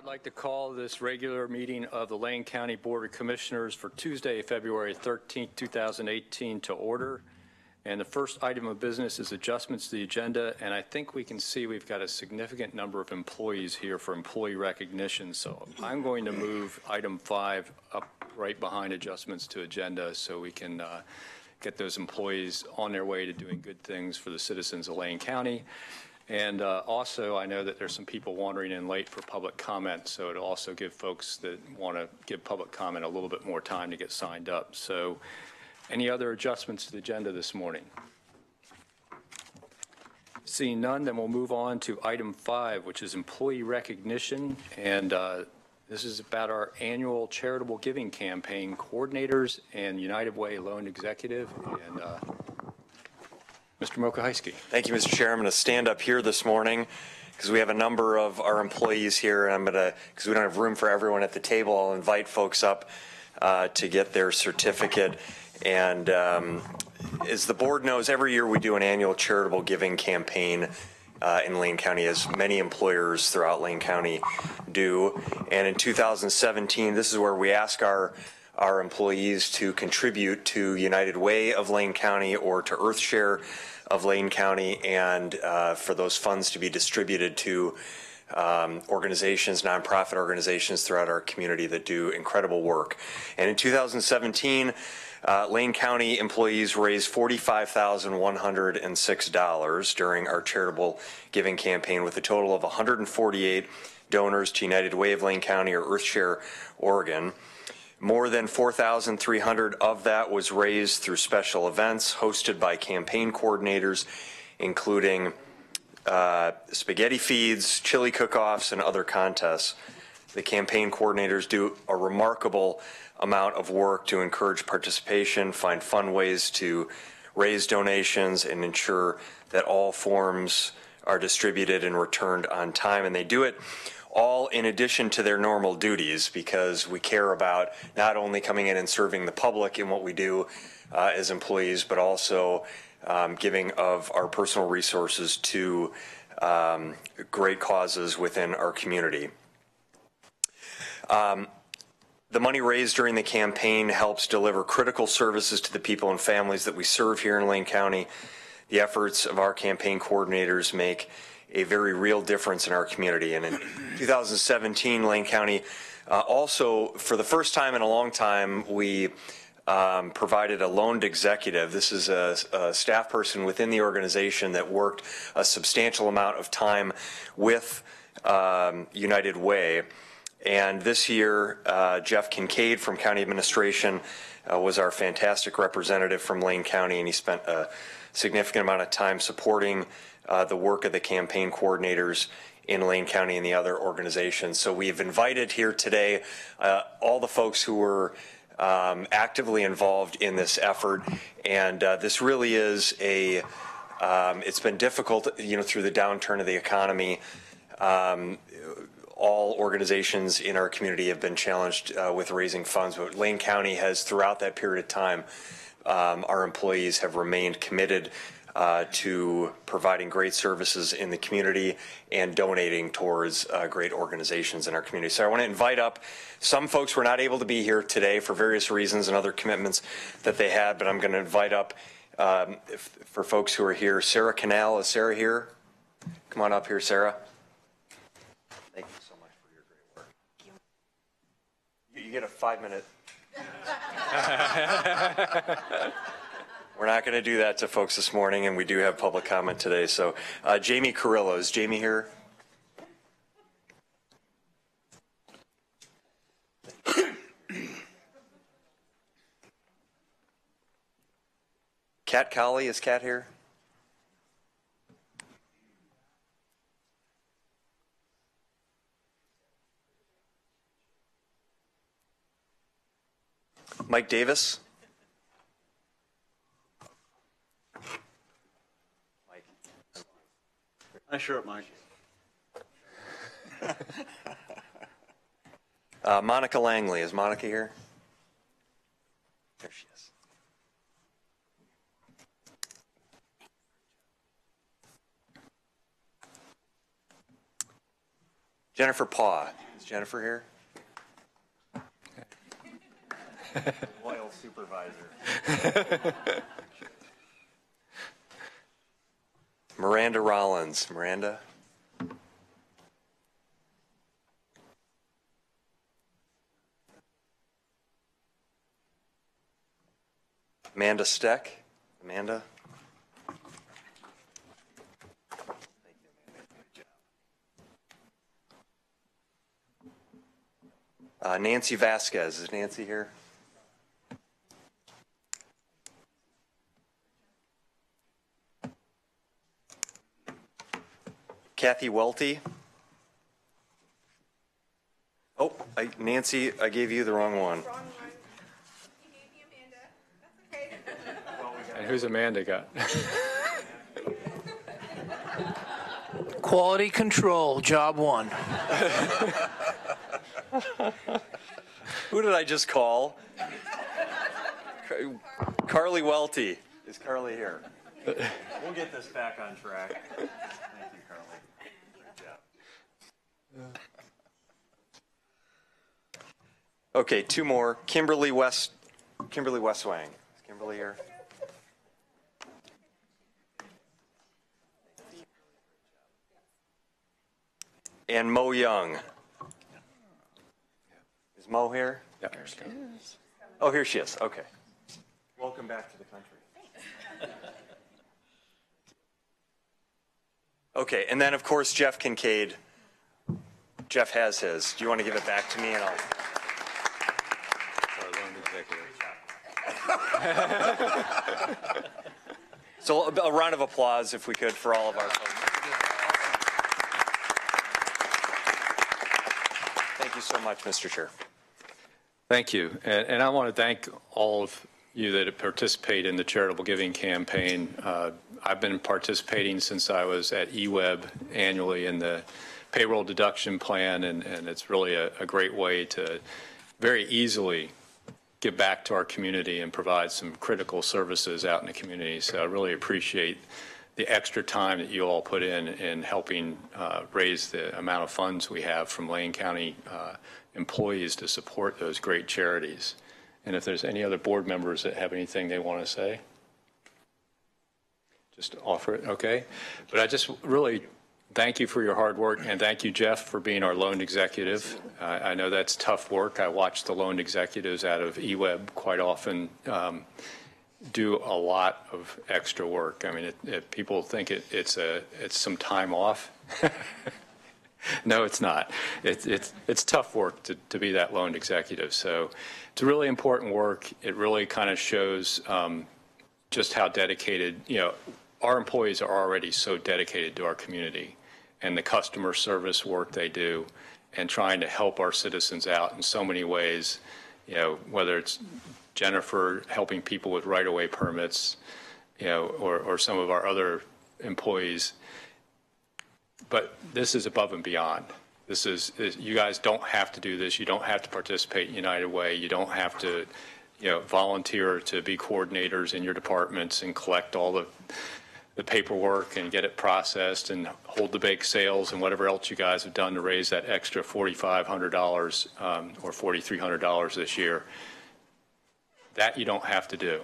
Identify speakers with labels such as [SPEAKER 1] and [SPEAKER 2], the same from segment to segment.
[SPEAKER 1] like to call this regular meeting of the Lane County Board of Commissioners for Tuesday, February 13th, 2018 to order. And the first item of business is adjustments to the agenda. And I think we can see we've got a significant number of employees here for employee recognition. So I'm going to move item 5 up right behind adjustments to agenda so we can get those employees on their way to doing good things for the citizens of Lane County. And also, I know that there's some people wandering in late for public comment, so it'll also give folks that want to give public comment a little bit more time to get signed up. So any other adjustments to the agenda this morning? Seeing none, then we'll move on to item 5, which is employee recognition. And this is about our annual charitable giving campaign coordinators and United Way loan executive. And Mr. Mokohiski.
[SPEAKER 2] Thank you, Mr. Chair. I'm going to stand up here this morning because we have a number of our employees here. And I'm going to, because we don't have room for everyone at the table, I'll invite folks up to get their certificate. And as the board knows, every year we do an annual charitable giving campaign in Lane County, as many employers throughout Lane County do. And in 2017, this is where we ask our employees to contribute to United Way of Lane County or to EarthShare of Lane County, and for those funds to be distributed to organizations, nonprofit organizations throughout our community that do incredible work. And in 2017, Lane County employees raised $45,106 during our charitable giving campaign, with a total of 148 donors to United Way of Lane County or EarthShare Oregon. More than 4,300 of that was raised through special events hosted by campaign coordinators, including spaghetti feeds, chili cook-offs, and other contests. The campaign coordinators do a remarkable amount of work to encourage participation, find fun ways to raise donations, and ensure that all forms are distributed and returned on time. And they do it all in addition to their normal duties, because we care about not only coming in and serving the public in what we do as employees, but also giving of our personal resources to great causes within our community. The money raised during the campaign helps deliver critical services to the people and families that we serve here in Lane County. The efforts of our campaign coordinators make a very real difference in our community. And in 2017, Lane County also, for the first time in a long time, we provided a loaned executive. This is a staff person within the organization that worked a substantial amount of time with United Way. And this year, Jeff Kincaid from County Administration was our fantastic representative from Lane County, and he spent a significant amount of time supporting the work of the campaign coordinators in Lane County and the other organizations. So we've invited here today all the folks who were actively involved in this effort, and this really is a, it's been difficult, through the downturn of the economy. All organizations in our community have been challenged with raising funds, but Lane County has, throughout that period of time, our employees have remained committed to providing great services in the community and donating towards great organizations in our community. So I want to invite up some folks who are not able to be here today for various reasons and other commitments that they had, but I'm going to invite up, for folks who are here, Sarah Canal. Is Sarah here? Come on up here, Sarah. Thank you so much for your great work. You get a 5-minute. We're not going to do that to folks this morning, and we do have public comment today. So Jamie Carrillo, is Jamie here? Kat Colley, is Kat here? Mike Davis?
[SPEAKER 3] Nice shirt, Mike.
[SPEAKER 2] Monica Langley, is Monica here? There she is. Jennifer Paw. Is Jennifer here? Loyal supervisor. Miranda Rollins. Miranda? Amanda Steck. Amanda? Nancy Vasquez. Is Nancy here? Kathy Welty. Oh, Nancy, I gave you the wrong one.
[SPEAKER 3] Wrong one. You gave me Amanda. That's okay.
[SPEAKER 1] And who's Amanda got?
[SPEAKER 4] Quality control, job one.
[SPEAKER 2] Who did I just call? Carly Welty. Is Carly here? We'll get this back on track. Thank you, Carly. Great job. Okay, two more. Kimberly Westwang. Is Kimberly here? And Mo Young. Is Mo here?
[SPEAKER 1] Yeah.
[SPEAKER 2] Oh, here she is. Okay. Welcome back to the country. Okay, and then of course Jeff Kincaid. Jeff has his. Do you want to give it back to me and I'll... So a round of applause, if we could, for all of our folks. Thank you so much, Mr. Chair.
[SPEAKER 1] Thank you. And I want to thank all of you that participate in the charitable giving campaign. I've been participating since I was at eWeb annually in the payroll deduction plan, and it's really a great way to very easily give back to our community and provide some critical services out in the community. So I really appreciate the extra time that you all put in helping raise the amount of funds we have from Lane County employees to support those great charities. And if there's any other board members that have anything they want to say, just offer it, okay? But I just really thank you for your hard work, and thank you, Jeff, for being our loan executive. I know that's tough work. I watch the loan executives out of eWeb quite often do a lot of extra work. I mean, people think it's some time off. No, it's not. It's tough work to be that loan executive. So it's really important work. It really kind of shows just how dedicated, our employees are already so dedicated to our community and the customer service work they do and trying to help our citizens out in so many ways, whether it's Jennifer helping people with right-of-way permits, or some of our other employees. But this is above and beyond. You guys don't have to do this. You don't have to participate in United Way. You don't have to, volunteer to be coordinators in your departments and collect all the paperwork and get it processed and hold the bake sales and whatever else you guys have done to raise that extra $4,500 or $4,300 this year. That you don't have to do.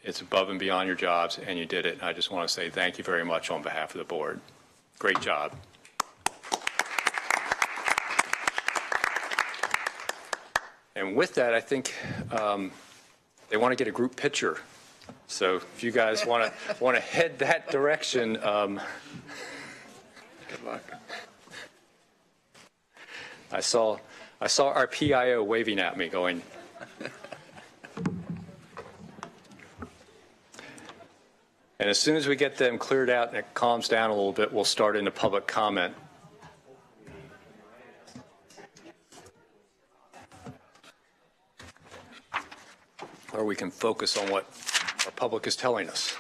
[SPEAKER 1] It's above and beyond your jobs, and you did it. And I just want to say thank you very much on behalf of the board. Great job. And with that, I think they want to get a group picture. So if you guys want to head that direction, good luck. I saw our PIO waving at me, going. And as soon as we get them cleared out and it calms down a little bit, we'll start into public comment. Or we can focus on what our public is telling us.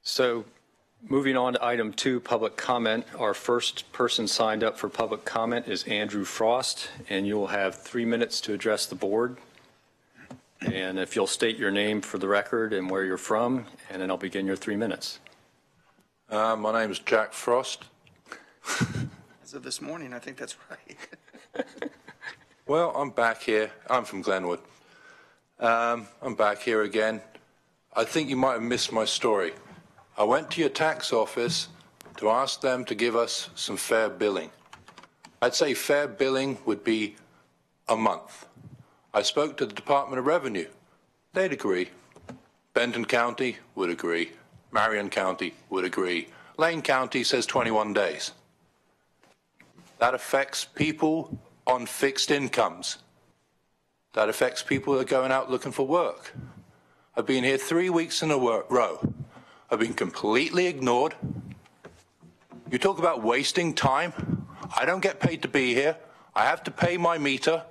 [SPEAKER 1] So moving on to item 2, public comment. Our first person signed up for public comment is Andrew Frost, and you'll have 3 minutes to address the board. And if you'll state your name for the record and where you're from, and then I'll begin your 3 minutes.
[SPEAKER 5] My name is Jack Frost.
[SPEAKER 6] As of this morning, I think that's right.
[SPEAKER 5] Well, I'm back here. I'm from Glenwood. I'm back here again. I think you might have missed my story. I went to your tax office to ask them to give us some fair billing. I'd say fair billing would be a month. I spoke to the Department of Revenue. They'd agree. Benton County would agree. Marion County would agree. Lane County says 21 days. That affects people on fixed incomes. That affects people that are going out looking for work. I've been here 3 weeks in a row. I've been completely ignored. You talk about wasting time. I don't get paid to be here. I have to pay my meter.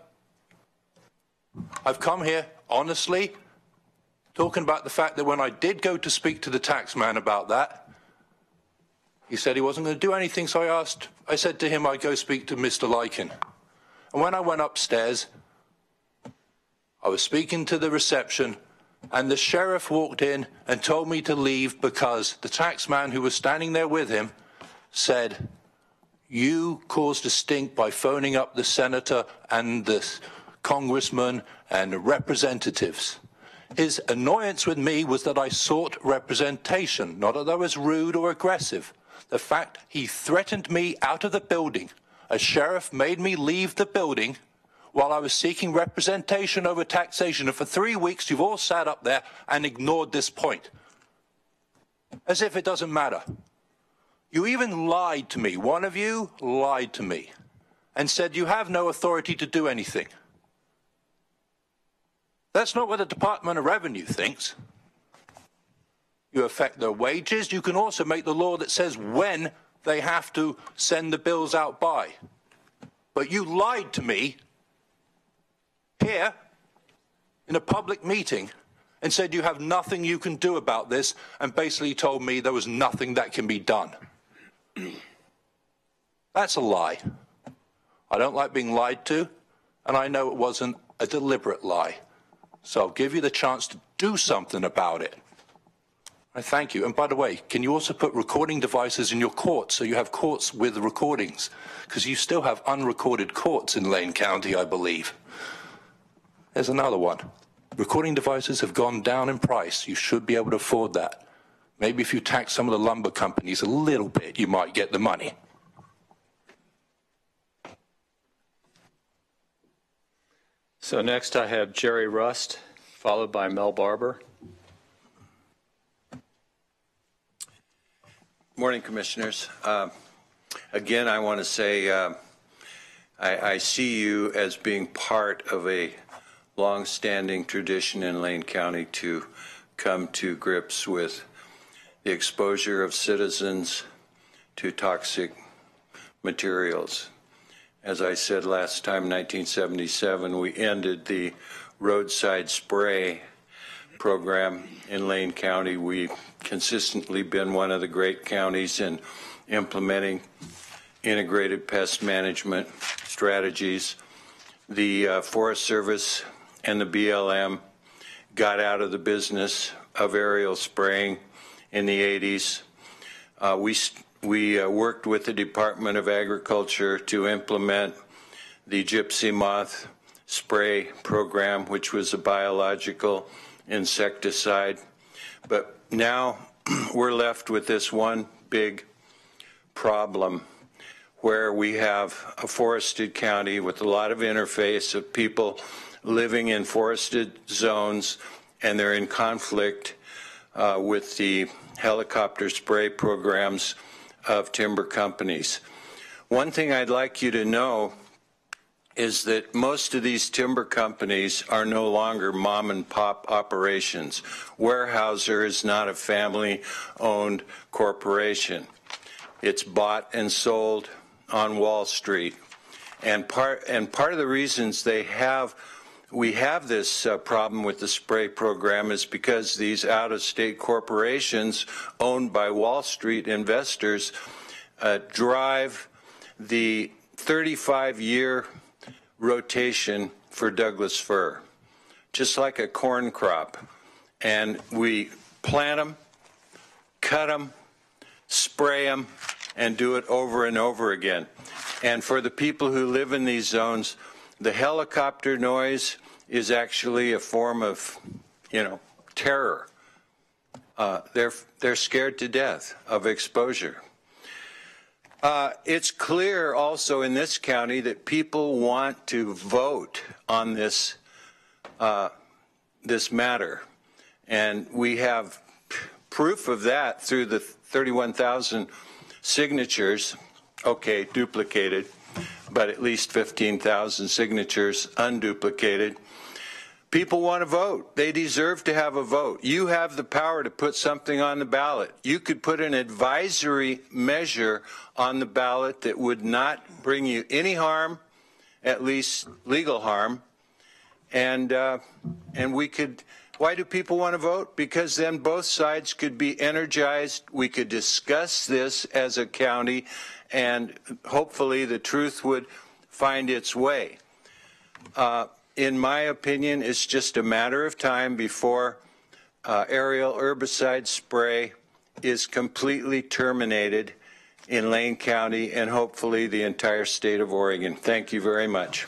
[SPEAKER 5] I've come here, honestly, talking about the fact that when I did go to speak to the tax man about that, he said he wasn't going to do anything, so I said to him I'd go speak to Mr. Lykin. And when I went upstairs, I was speaking to the reception, and the sheriff walked in and told me to leave because the tax man who was standing there with him said, "You caused a stink by phoning up the senator and the congressmen and representatives." His annoyance with me was that I sought representation, not that I was rude or aggressive. The fact he threatened me out of the building. A sheriff made me leave the building while I was seeking representation over taxation. And for 3 weeks, you've all sat up there and ignored this point. As if it doesn't matter. You even lied to me. One of you lied to me and said you have no authority to do anything. That's not what the Department of Revenue thinks. You affect their wages. You can also make the law that says when they have to send the bills out by. But you lied to me here in a public meeting and said you have nothing you can do about this and basically told me there was nothing that can be done. That's a lie. I don't like being lied to, and I know it wasn't a deliberate lie. So I'll give you the chance to do something about it. I thank you. And by the way, can you also put recording devices in your courts so you have courts with recordings? Because you still have unrecorded courts in Lane County, I believe. There's another one. Recording devices have gone down in price. You should be able to afford that. Maybe if you tax some of the lumber companies a little bit, you might get the money.
[SPEAKER 1] So next I have Jerry Rust, followed by Mel Barber.
[SPEAKER 7] Morning, Commissioners. Again, I want to say I see you as being part of a long-standing tradition in Lane County to come to grips with the exposure of citizens to toxic materials. As I said last time, 1977, we ended the roadside spray program in Lane County. We've consistently been one of the great counties in implementing integrated pest management strategies. The Forest Service and the BLM got out of the business of aerial spraying in the 80s. We worked with the Department of Agriculture to implement the gypsy moth spray program, which was a biological insecticide. But now we're left with this one big problem where we have a forested county with a lot of interface of people living in forested zones, and they're in conflict with the helicopter spray programs of timber companies. One thing I'd like you to know is that most of these timber companies are no longer mom and pop operations. Weyerhaeuser is not a family-owned corporation. It's bought and sold on Wall Street. And part of the reasons they have we have this problem with the spray program is because these out-of-state corporations owned by Wall Street investors drive the 35-year rotation for Douglas fir, just like a corn crop. And we plant them, cut them, spray them, and do it over and over again. And for the people who live in these zones, the helicopter noise is actually a form of, terror. They're scared to death of exposure. It's clear also in this county that people want to vote on this this matter, and we have proof of that through the 31,000 signatures. Okay, duplicated, but at least 15,000 signatures unduplicated. People want to vote. They deserve to have a vote. You have the power to put something on the ballot. You could put an advisory measure on the ballot that would not bring you any harm, at least legal harm, and we could. Why do people want to vote? Because then both sides could be energized. We could discuss this as a county, and hopefully the truth would find its way. In my opinion, it's just a matter of time before aerial herbicide spray is completely terminated in Lane County and hopefully the entire state of Oregon. Thank you very much.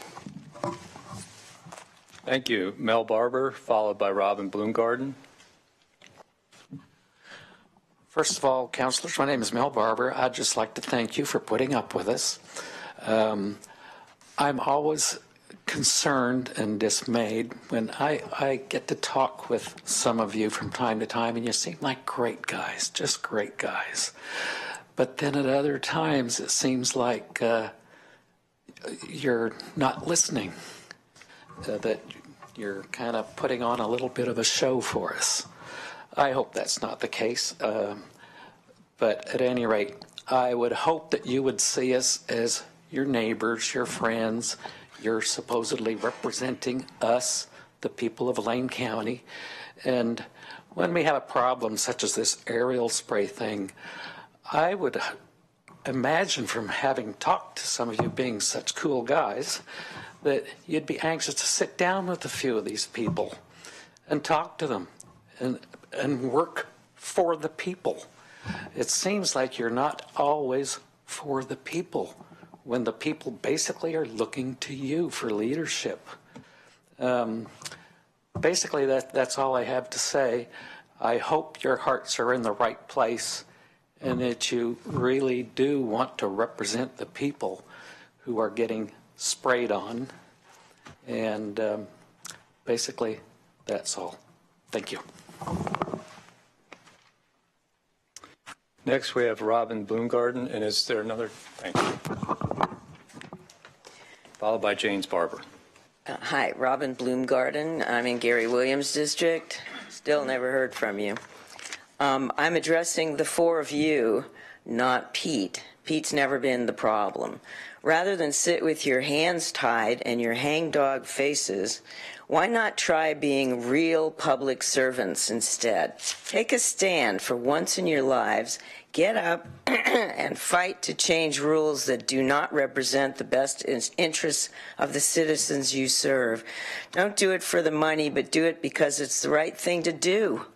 [SPEAKER 1] Thank you. Mel Barber, followed by Robin Bloomgarden.
[SPEAKER 4] First of all, councilors, my name is Mel Barber. I'd just like to thank you for putting up with us. I'm always concerned and dismayed when I get to talk with some of you from time to time, and you seem like great guys, just great guys. But then at other times, it seems like you're not listening, that you're kind of putting on a little bit of a show for us. I hope that's not the case. But at any rate, I would hope that you would see us as your neighbors, your friends. You're supposedly representing us, the people of Lane County. And when we have a problem such as this aerial spray thing, I would imagine from having talked to some of you being such cool guys that you'd be anxious to sit down with a few of these people and talk to them and work for the people. It seems like you're not always for the people when the people basically are looking to you for leadership. Basically, that's all I have to say. I hope your hearts are in the right place and that you really do want to represent the people who are getting sprayed on. And basically, that's all. Thank you.
[SPEAKER 1] Next, we have Robin Bloomgarden, and is there another? Thank you. Followed by James Barber.
[SPEAKER 8] Hi, Robin Bloomgarden. I'm in Gary Williams District. Still never heard from you. I'm addressing the four of you, not Pete. Pete's never been the problem. Rather than sit with your hands tied and your hangdog faces, why not try being real public servants instead? Take a stand for once in your lives, get up and fight to change rules that do not represent the best interests of the citizens you serve. Don't do it for the money, but do it because it's the right thing to do.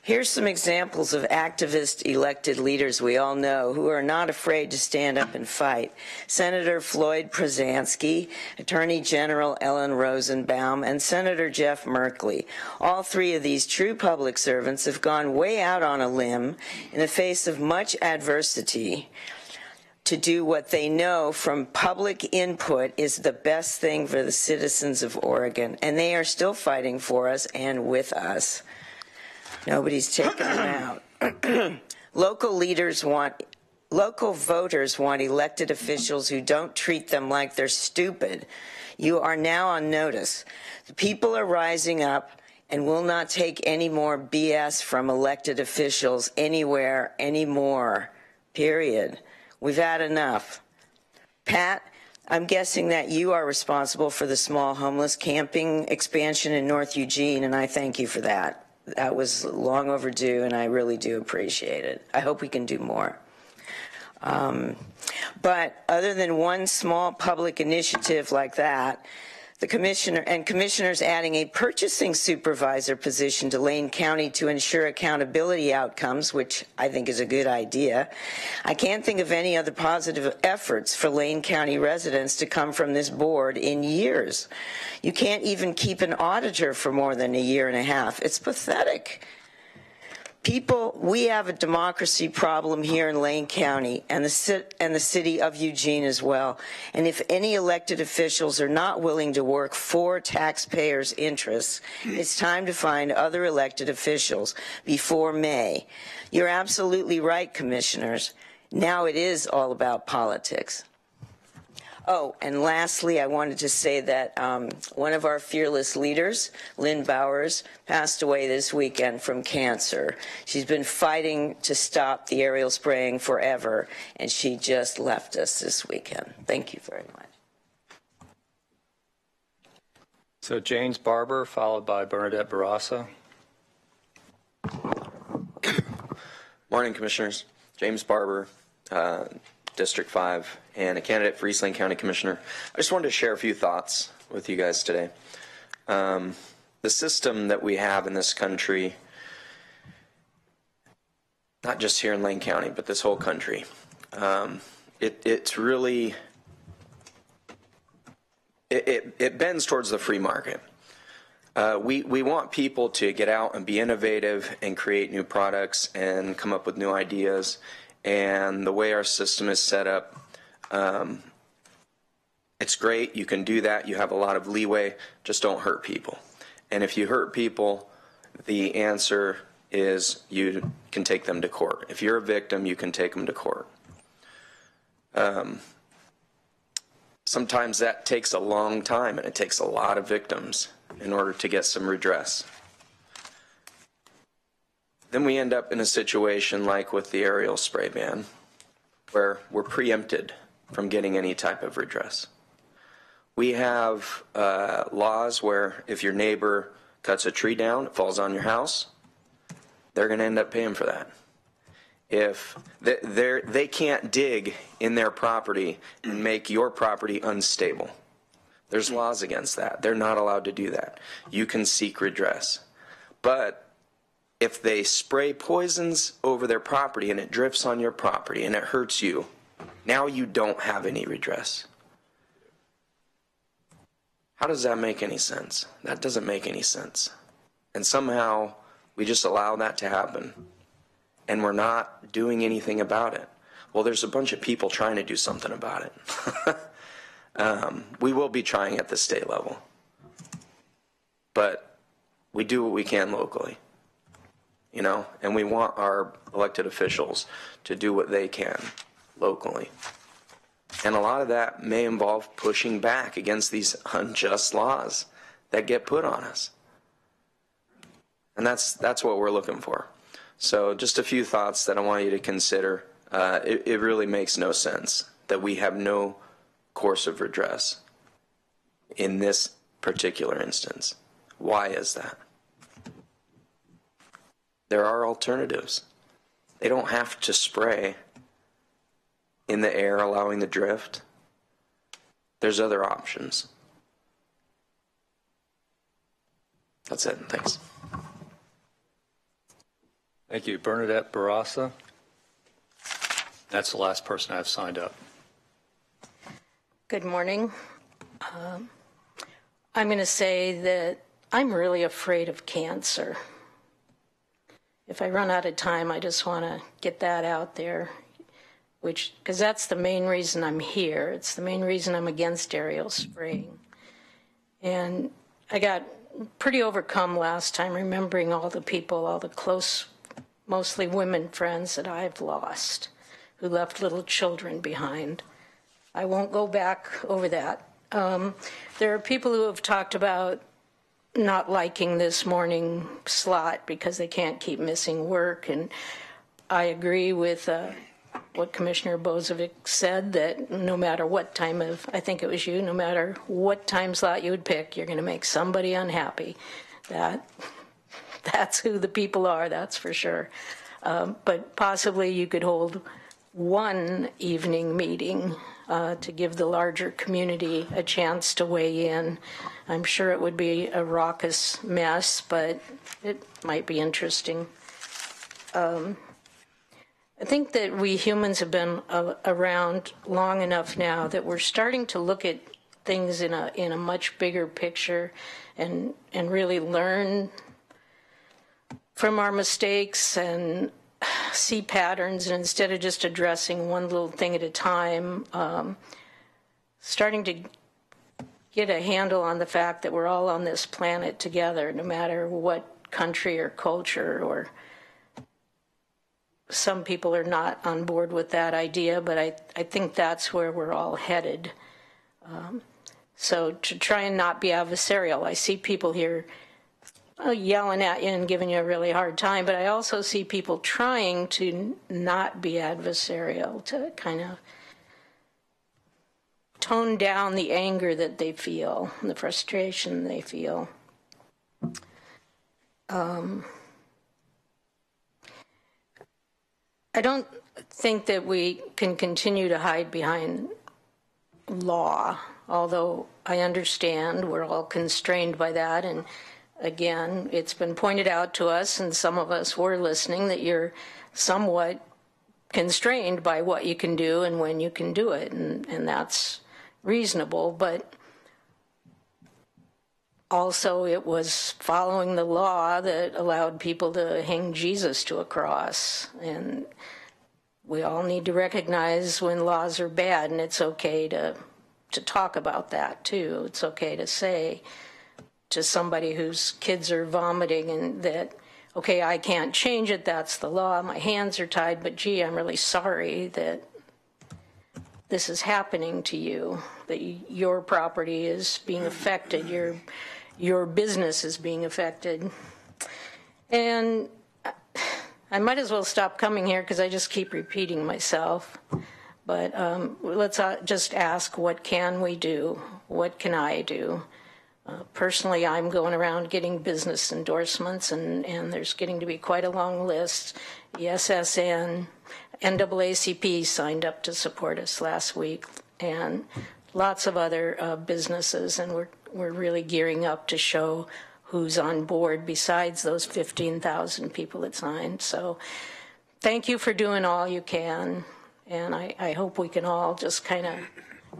[SPEAKER 8] Here's some examples of activist elected leaders we all know who are not afraid to stand up and fight. Senator Floyd Prozanski, Attorney General Ellen Rosenbaum, and Senator Jeff Merkley. All three of these true public servants have gone way out on a limb in the face of much adversity to do what they know from public input is the best thing for the citizens of Oregon. And they are still fighting for us and with us. Nobody's taken them out. Local voters want elected officials who don't treat them like they're stupid. You are now on notice. The people are rising up and will not take any more BS from elected officials anywhere anymore. Period. We've had enough. Pat, I'm guessing that you are responsible for the small homeless camping expansion in North Eugene, and I thank you for that. That was long overdue, and I really do appreciate it. I hope we can do more. But other than one small public initiative like that, the commissioners adding a purchasing supervisor position to Lane County to ensure accountability outcomes, which I think is a good idea. I can't think of any other positive efforts for Lane County residents to come from this board in years. You can't even keep an auditor for more than a year and a half. It's pathetic. People, we have a democracy problem here in Lane County and the city of Eugene as well. And if any elected officials are not willing to work for taxpayers' interests, it's time to find other elected officials before May. You're absolutely right, commissioners. Now it is all about politics. Oh, and lastly, I wanted to say that one of our fearless leaders, Lynn Bowers, passed away this weekend from cancer. She's been fighting to stop the aerial spraying forever, and she just left us this weekend. Thank you very much.
[SPEAKER 1] So James Barber, followed by Bernadette Barraza.
[SPEAKER 9] Morning, Commissioners. James Barber, District 5, and a candidate for East Lane County Commissioner. I just wanted to share a few thoughts with you guys today. The system that we have in this country, not just here in Lane County, but this whole country, it's really, it bends towards the free market. We want people to get out and be innovative and create new products and come up with new ideas. And the way our system is set up, it's great. You can do that. You have a lot of leeway. Just don't hurt people. And if you hurt people, the answer is you can take them to court. If you're a victim, you can take them to court. Sometimes that takes a long time, and it takes a lot of victims in order to get some redress. Then we end up in a situation like with the aerial spray ban, where we're preempted from getting any type of redress. We have laws where if your neighbor cuts a tree down, it falls on your house, they're going to end up paying for that. If they can't dig in their property and make your property unstable. There's laws against that. They're not allowed to do that. You can seek redress. But if they spray poisons over their property and it drifts on your property and it hurts you, now you don't have any redress. How does that make any sense? That doesn't make any sense. And somehow we just allow that to happen and we're not doing anything about it. Well, there's a bunch of people trying to do something about it. We will be trying at the state level, but we do what we can locally. You know, and we want our elected officials to do what they can locally. And a lot of that may involve pushing back against these unjust laws that get put on us. And that's what we're looking for. So just a few thoughts that I want you to consider. It really makes no sense that we have no course of redress in this particular instance. Why is that? There are alternatives. They don't have to spray in the air, allowing the drift. There's other options. That's it. Thanks.
[SPEAKER 1] Thank you. Bernadette Barraza. That's the last person I've signed up.
[SPEAKER 10] Good morning. I'm going to say that I'm really afraid of cancer. If I run out of time, I just want to get that out there, because that's the main reason I'm here. It's the main reason I'm against aerial spraying. And I got pretty overcome last time, remembering all the people, all the close, mostly women friends that I've lost, who left little children behind. I won't go back over that. There are people who have talked about not liking this morning slot because they can't keep missing work, and I agree with what Commissioner Bozovic said, that no matter what time of, I think it was you, no matter what time slot you would pick, you're going to make somebody unhappy. That's who the people are, that's for sure. But possibly you could hold one evening meeting to give the larger community a chance to weigh in. I'm sure it would be a raucous mess, but it might be interesting. I think that we humans have been around long enough now that we're starting to look at things in a much bigger picture and really learn from our mistakes and see patterns, and instead of just addressing one little thing at a time, starting to get a handle on the fact that we're all on this planet together, no matter what country or culture. Or some people are not on board with that idea, but I think that's where we're all headed. So to try and not be adversarial, I see people here yelling at you and giving you a really hard time, but I also see people trying to not be adversarial, to kind of tone down the anger that they feel, the frustration they feel. I don't think that we can continue to hide behind law, although I understand we're all constrained by that. And again, it's been pointed out to us, and some of us were listening, that you're somewhat constrained by what you can do and when you can do it, and that's reasonable. But also, it was following the law that allowed people to hang Jesus to a cross. And we all need to recognize when laws are bad, and it's okay to talk about that too. It's okay to say to somebody whose kids are vomiting and that, okay, I can't change it, that's the law, my hands are tied, but gee, I'm really sorry that this is happening to you, that your property is being affected, your business is being affected. And I might as well stop coming here because I just keep repeating myself. But let's just ask, what can we do? What can I do? Personally, I'm going around getting business endorsements, and there's getting to be quite a long list. The SSN, NAACP signed up to support us last week, and lots of other businesses, and we're really gearing up to show who's on board besides those 15,000 people that signed. So thank you for doing all you can, and I hope we can all just kind of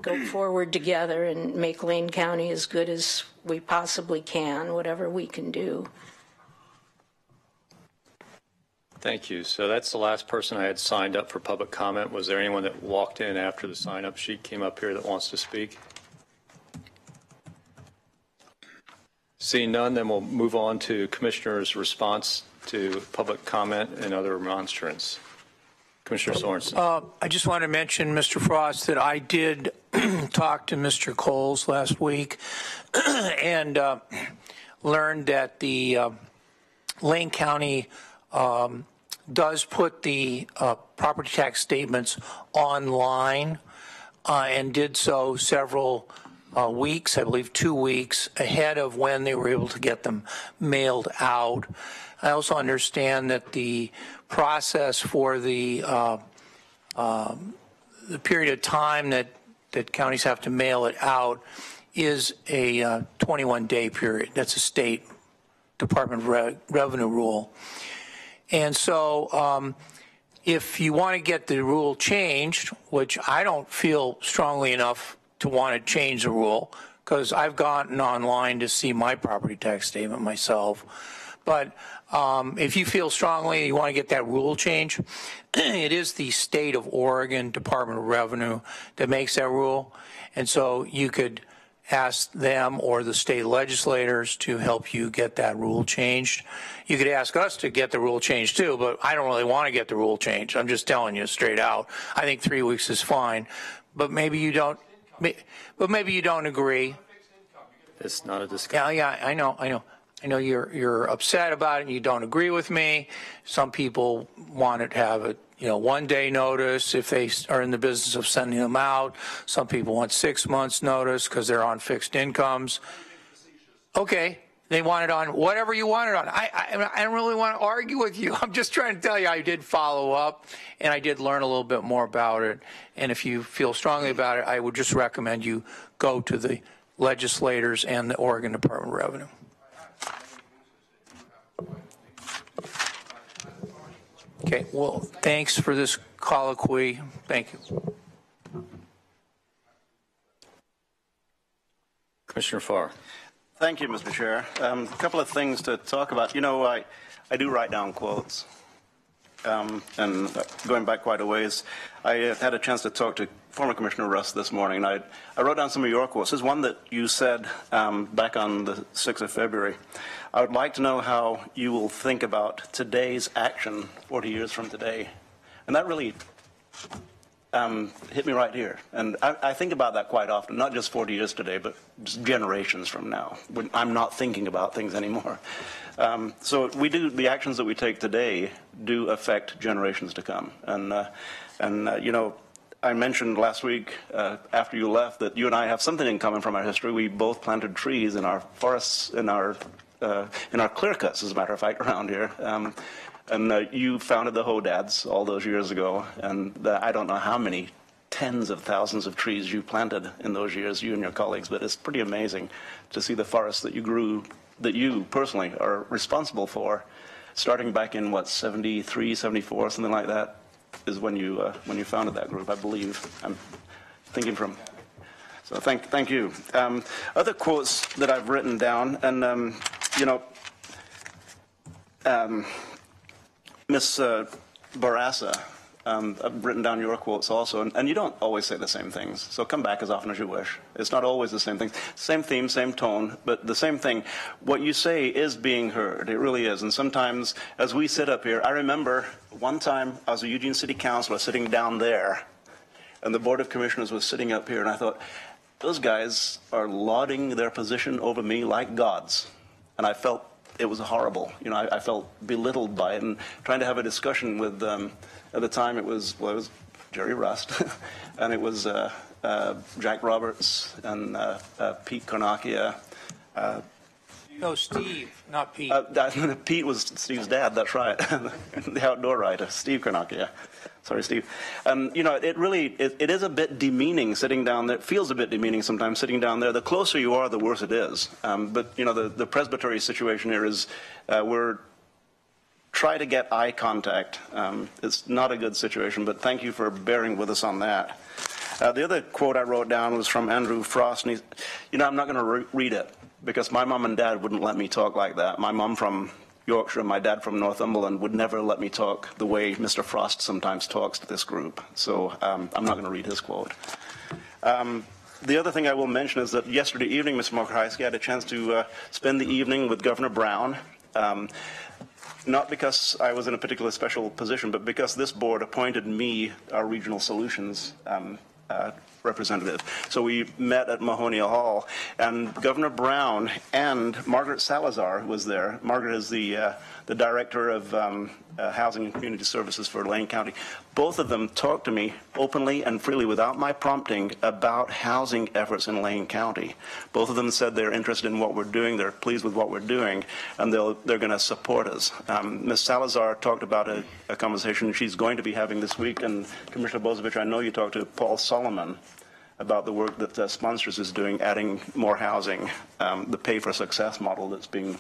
[SPEAKER 10] go forward together and make Lane County as good as we possibly can, whatever we can do.
[SPEAKER 1] Thank you. So that's the last person I had signed up for public comment. Was there anyone that walked in after the sign-up sheet came up here that wants to speak? Seeing none, then we'll move on to Commissioner's response to public comment and other remonstrance. Commissioner Sorensen.
[SPEAKER 11] I just want to mention, Mr. Frost, that I did talk to Mr. Coles last week and learned that the Lane County does put the property tax statements online and did so several weeks, I believe 2 weeks, ahead of when they were able to get them mailed out. I also understand that the process for the period of time that counties have to mail it out is a 21-day period. That's a state Department of Revenue rule. And so if you want to get the rule changed, which I don't feel strongly enough to want to change the rule, because I've gotten online to see my property tax statement myself. But if you feel strongly you want to get that rule change, it is the state of Oregon Department of Revenue that makes that rule. And so you could ask them or the state legislators to help you get that rule changed. You could ask us to get the rule changed too, but I don't really want to get the rule changed. I'm just telling you straight out. I think 3 weeks is fine, but maybe you don't. But maybe you don't agree.
[SPEAKER 1] It's not a discussion.
[SPEAKER 11] Yeah, I know you're upset about it and you don't agree with me. Some people want to have it, 1-day notice if they are in the business of sending them out. Some people want 6 months notice because they're on fixed incomes. Okay, they want it on whatever you want it on. I don't really want to argue with you. I'm just trying to tell you I did follow up, and I did learn a little bit more about it. And if you feel strongly about it, I would just recommend you go to the legislators and the Oregon Department of Revenue. Okay, well, thanks for this colloquy. Thank you.
[SPEAKER 1] Commissioner Farr.
[SPEAKER 12] Thank you, Mr. Chair. A couple of things to talk about. I do write down quotes. And going back quite a ways, I had a chance to talk to former Commissioner Rust this morning. I wrote down some of your quotes. There's one that you said back on the 6th of February. I would like to know how you will think about today's action 40 years from today. And that really hit me right here. And I think about that quite often, not just 40 years today, but just generations from now, when I'm not thinking about things anymore. So the actions that we take today do affect generations to come. I mentioned last week after you left that you and I have something in common from our history. We both planted trees in our forests, in our clear cuts, as a matter of fact, around here. You founded the Hodads all those years ago, and I don't know how many tens of thousands of trees you planted in those years, you and your colleagues, but it's pretty amazing to see the forests that you grew, that you personally are responsible for, starting back in, 73, 74, something like that, is when you founded that group, I believe. I'm thinking from. So thank you. Other quotes that I've written down, and Miss Barassa, I've written down your quotes also, and you don't always say the same things, so come back as often as you wish. It's not always the same thing. Same theme, same tone, but the same thing. What you say is being heard. It really is. And sometimes as we sit up here, I remember one time I was a Eugene City Councilor sitting down there, and the Board of Commissioners was sitting up here, and I thought, those guys are lauding their position over me like gods. And I felt it was horrible. I felt belittled by it, and trying to have a discussion with, at the time it was Jerry Rust, and it was Jack Roberts and Pete Carnacchia.
[SPEAKER 11] No, Steve, not Pete.
[SPEAKER 12] Pete was Steve's dad, that's right. The outdoor writer, Steve Carnacchia. Sorry, Steve. It is a bit demeaning sitting down there. It feels a bit demeaning sometimes sitting down there. The closer you are, the worse it is. But the presbytery situation here is try to get eye contact. It's not a good situation, but thank you for bearing with us on that. The other quote I wrote down was from Andrew Frost, and I'm not going to read it because my mom and dad wouldn't let me talk like that. My mom from Yorkshire, my dad from Northumberland would never let me talk the way Mr. Frost sometimes talks to this group. So I'm not going to read his quote. The other thing I will mention is that yesterday evening, Mr. Mokrzycki, I had a chance to spend the evening with Governor Brown. Not because I was in a particular special position, but because this board appointed me our regional solutions representative. So we met at Mahonia Hall, and Governor Brown and Margaret Salazar was there. Margaret is the director of Housing and Community Services for Lane County. Both of them talked to me openly and freely without my prompting about housing efforts in Lane County. Both of them said they're interested in what we're doing, they're pleased with what we're doing, and they're going to support us. Ms. Salazar talked about a conversation she's going to be having this week, and Commissioner Bozovich, I know you talked to Paul Solomon about the work that Sponsors is doing, adding more housing, the pay for success model that's being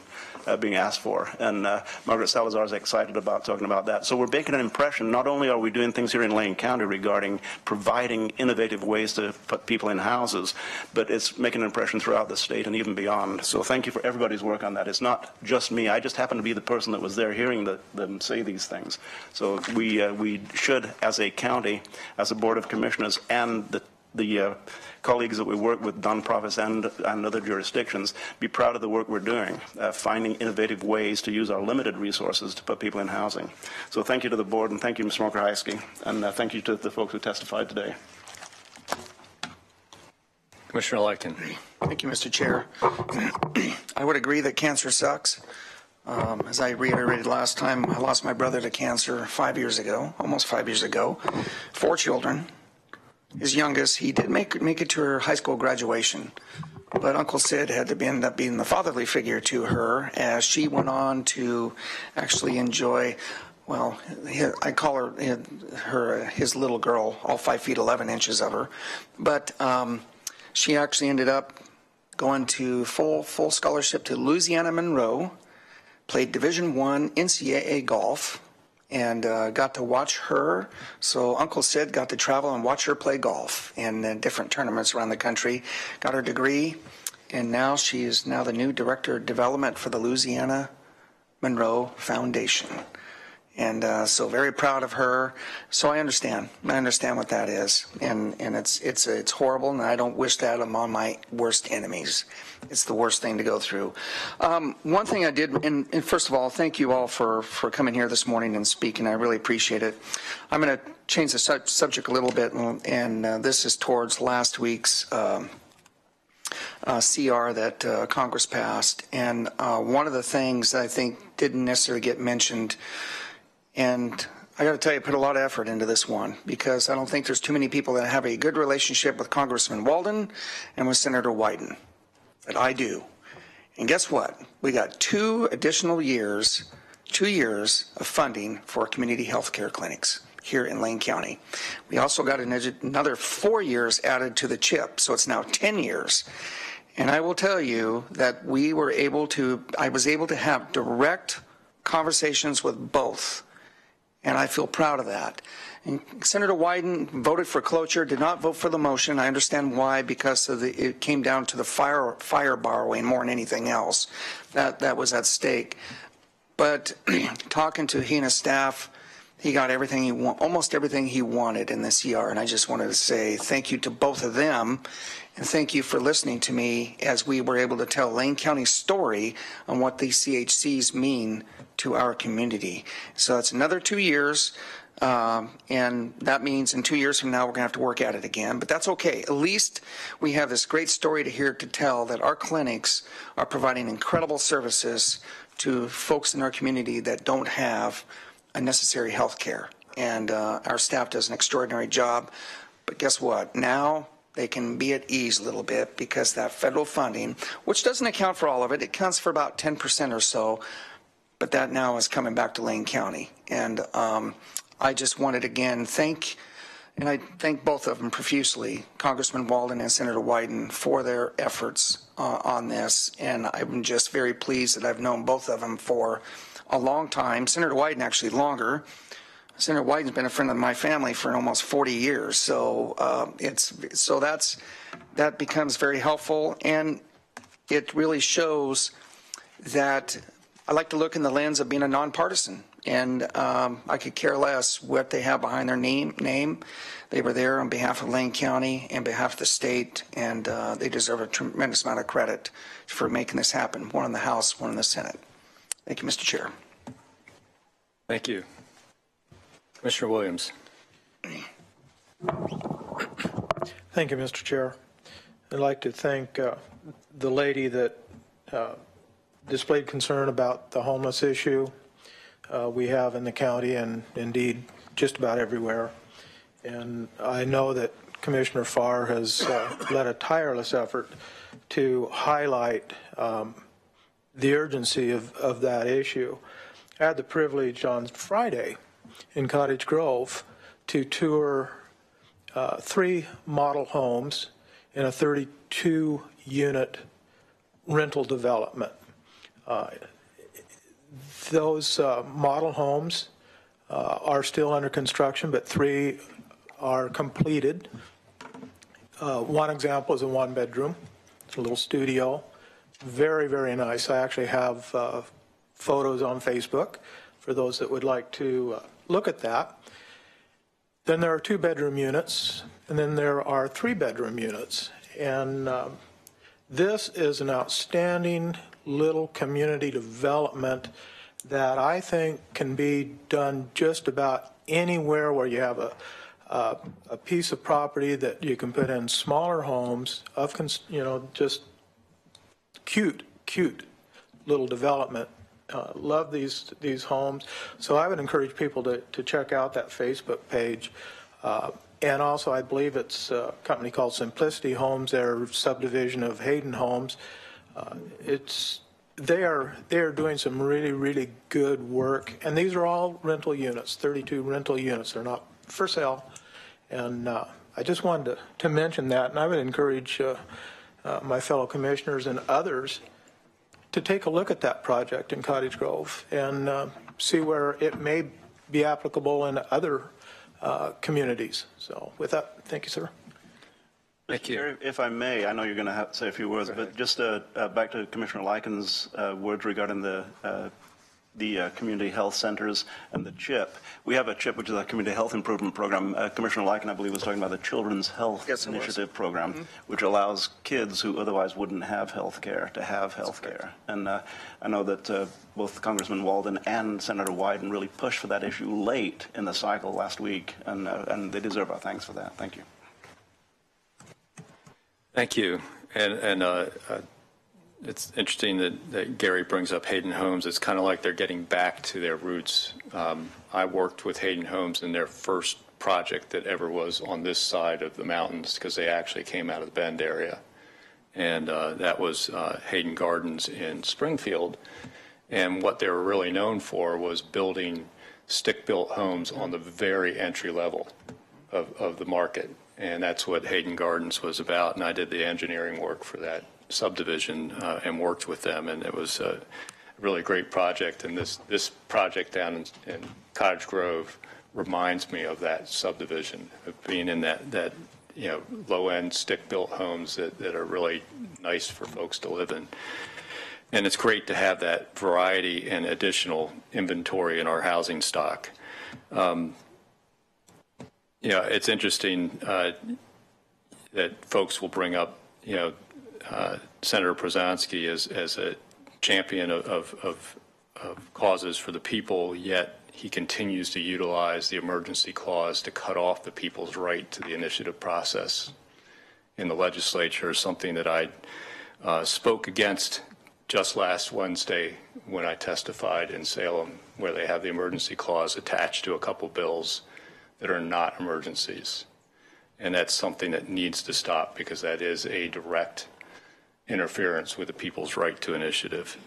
[SPEAKER 12] asked for. And Margaret Salazar is excited about talking about that. So we're making an impression. Not only are we doing things here in Lane County regarding providing innovative ways to put people in houses, but it's making an impression throughout the state and even beyond. So thank you for everybody's work on that. It's not just me. I just happen to be the person that was there hearing them say these things. So we should, as a county, as a Board of Commissioners, and the colleagues that we work with, nonprofits and other jurisdictions, be proud of the work we're doing, finding innovative ways to use our limited resources to put people in housing. So thank you to the board, and thank you, Mr. Mokrzycki, and thank you to the folks who testified today.
[SPEAKER 1] Commissioner Lecton.
[SPEAKER 6] Thank you, Mr. Chair. I would agree that cancer sucks. As I reiterated last time, I lost my brother to cancer 5 years ago, almost 5 years ago. 4 children. His youngest, he did make it to her high school graduation. But Uncle Sid had to end up being the fatherly figure to her as she went on to actually enjoy, well, I call her his little girl, all 5 feet 11 inches of her. But she actually ended up going to full scholarship to Louisiana Monroe, played Division I NCAA golf, and got to watch her. So Uncle Sid got to travel and watch her play golf in different tournaments around the country, got her degree, and now she is now the new Director of Development for the Louisiana Monroe Foundation. And so very proud of her. So I understand what that is. And it's horrible, and I don't wish that among my worst enemies. It's the worst thing to go through. One thing I did, and first of all, thank you all for coming here this morning and speaking. I really appreciate it. I'm going to change the subject a little bit, and this is towards last week's CR that Congress passed. And one of the things that I think didn't necessarily get mentioned, and I got to tell you, I put a lot of effort into this one because I don't think there's too many people that have a good relationship with Congressman Walden and with Senator Wyden. But I do. And guess what? We got 2 additional years, 2 years of funding for community health care clinics here in Lane County. We also got another 4 years added to the CHIP, so it's now 10 years. And I will tell you that I was able to have direct conversations with both. And I feel proud of that. And Senator Wyden voted for cloture, did not vote for the motion. I understand why, because it came down to the fire borrowing more than anything else. That was at stake. But talking to he and his staff, he got everything almost everything he wanted in the CR. And I just wanted to say thank you to both of them. And thank you for listening to me as we were able to tell Lane County's story on what these CHCs mean to our community. So it's another 2 years, and that means in 2 years from now we're going to have to work at it again. But that's okay. At least we have this great story to tell that our clinics are providing incredible services to folks in our community that don't have a necessary health care. And our staff does an extraordinary job. But guess what? Now they can be at ease a little bit because that federal funding, which doesn't account for all of it, it counts for about 10% or so, but that now is coming back to Lane County. And I just wanted, again, I thank both of them profusely, Congressman Walden and Senator Wyden, for their efforts on this. And I'm just very pleased that I've known both of them for a long time. Senator Wyden actually longer. Senator Wyden's been a friend of my family for almost 40 years. So that becomes very helpful, and it really shows that I like to look in the lens of being a nonpartisan, and I could care less what they have behind their name. They were there on behalf of Lane County and behalf of the state, and they deserve a tremendous amount of credit for making this happen, one in the House, one in the Senate. Thank you, Mr. Chair.
[SPEAKER 1] Thank you. Commissioner Williams.
[SPEAKER 13] Thank you, Mr. Chair. I'd like to thank the lady that displayed concern about the homeless issue we have in the county, and indeed just about everywhere. And I know that Commissioner Farr has led a tireless effort to highlight the urgency of that issue. I had the privilege on Friday in Cottage Grove to tour 3 model homes in a 32-unit rental development. Those model homes are still under construction, but 3 are completed. One example is a 1-bedroom. It's a little studio. Very, very nice. I actually have photos on Facebook for those that would like to look at that. Then there are 2-bedroom units, and then there are 3-bedroom units. And this is an outstanding little community development that I think can be done just about anywhere where you have a piece of property that you can put in smaller homes of, just cute little development love these homes. So I would encourage people to check out that Facebook page. And also, I believe it's a company called Simplicity Homes, their subdivision of Hayden Homes. They are doing some really, really good work. And these are all rental units, 32 rental units. They're not for sale. And I just wanted to mention that. And I would encourage my fellow commissioners and others to take a look at that project in Cottage Grove and see where it may be applicable in other communities. So with that, thank you, sir.
[SPEAKER 1] Thank you.
[SPEAKER 12] Chair, if I may, I know you're going to have to say a few words, but just back to Commissioner Lyken's words regarding the community health centers and the CHIP. We have a CHIP, which is a community health improvement program. Commissioner Lyken, I believe, was talking about the Children's Health Initiative program, which allows kids who otherwise wouldn't have health care to have health care. And I know that both Congressman Walden and Senator Wyden really pushed for that issue late in the cycle last week, and they deserve our thanks for that. Thank you.
[SPEAKER 1] Thank you. And it's interesting that Gary brings up Hayden Homes. It's kind of like they're getting back to their roots. I worked with Hayden Homes in their first project that ever was on this side of the mountains because they actually came out of the Bend area. And that was Hayden Gardens in Springfield. And what they were really known for was building stick-built homes on the very entry level of the market. And that's what Hayden Gardens was about. And I did the engineering work for that subdivision and worked with them. And it was a really great project. And this project down in Cottage Grove reminds me of that subdivision, of being in that low-end stick-built homes that are really nice for folks to live in. And it's great to have that variety and additional inventory in our housing stock. It's interesting that folks will bring up, Senator Przanski as a champion of causes for the people, yet he continues to utilize the emergency clause to cut off the people's right to the initiative process in the legislature, something that I spoke against just last Wednesday when I testified in Salem, where they have the emergency clause attached to a couple bills that are not emergencies. And that's something that needs to stop because that is a direct interference with the people's right to initiative.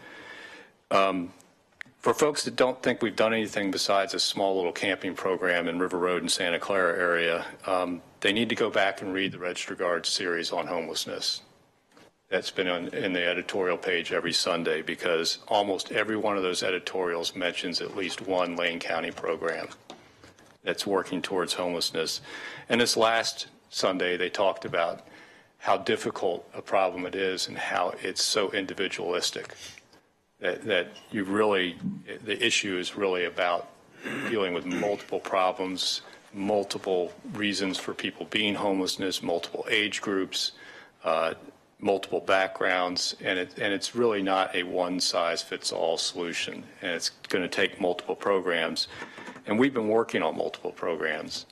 [SPEAKER 1] For folks that don't think we've done anything besides a small little camping program in River Road and Santa Clara area, they need to go back and read the Register Guard series on homelessness. That's been in the editorial page every Sunday because almost every one of those editorials mentions at least one Lane County program that's working towards homelessness. And this last Sunday, they talked about how difficult a problem it is and how it's so individualistic. That you really, the issue is really about dealing with multiple problems, multiple reasons for people being homelessness, multiple age groups, multiple backgrounds, and it's really not a one-size-fits-all solution. And it's going to take multiple programs. And we've been working on multiple programs.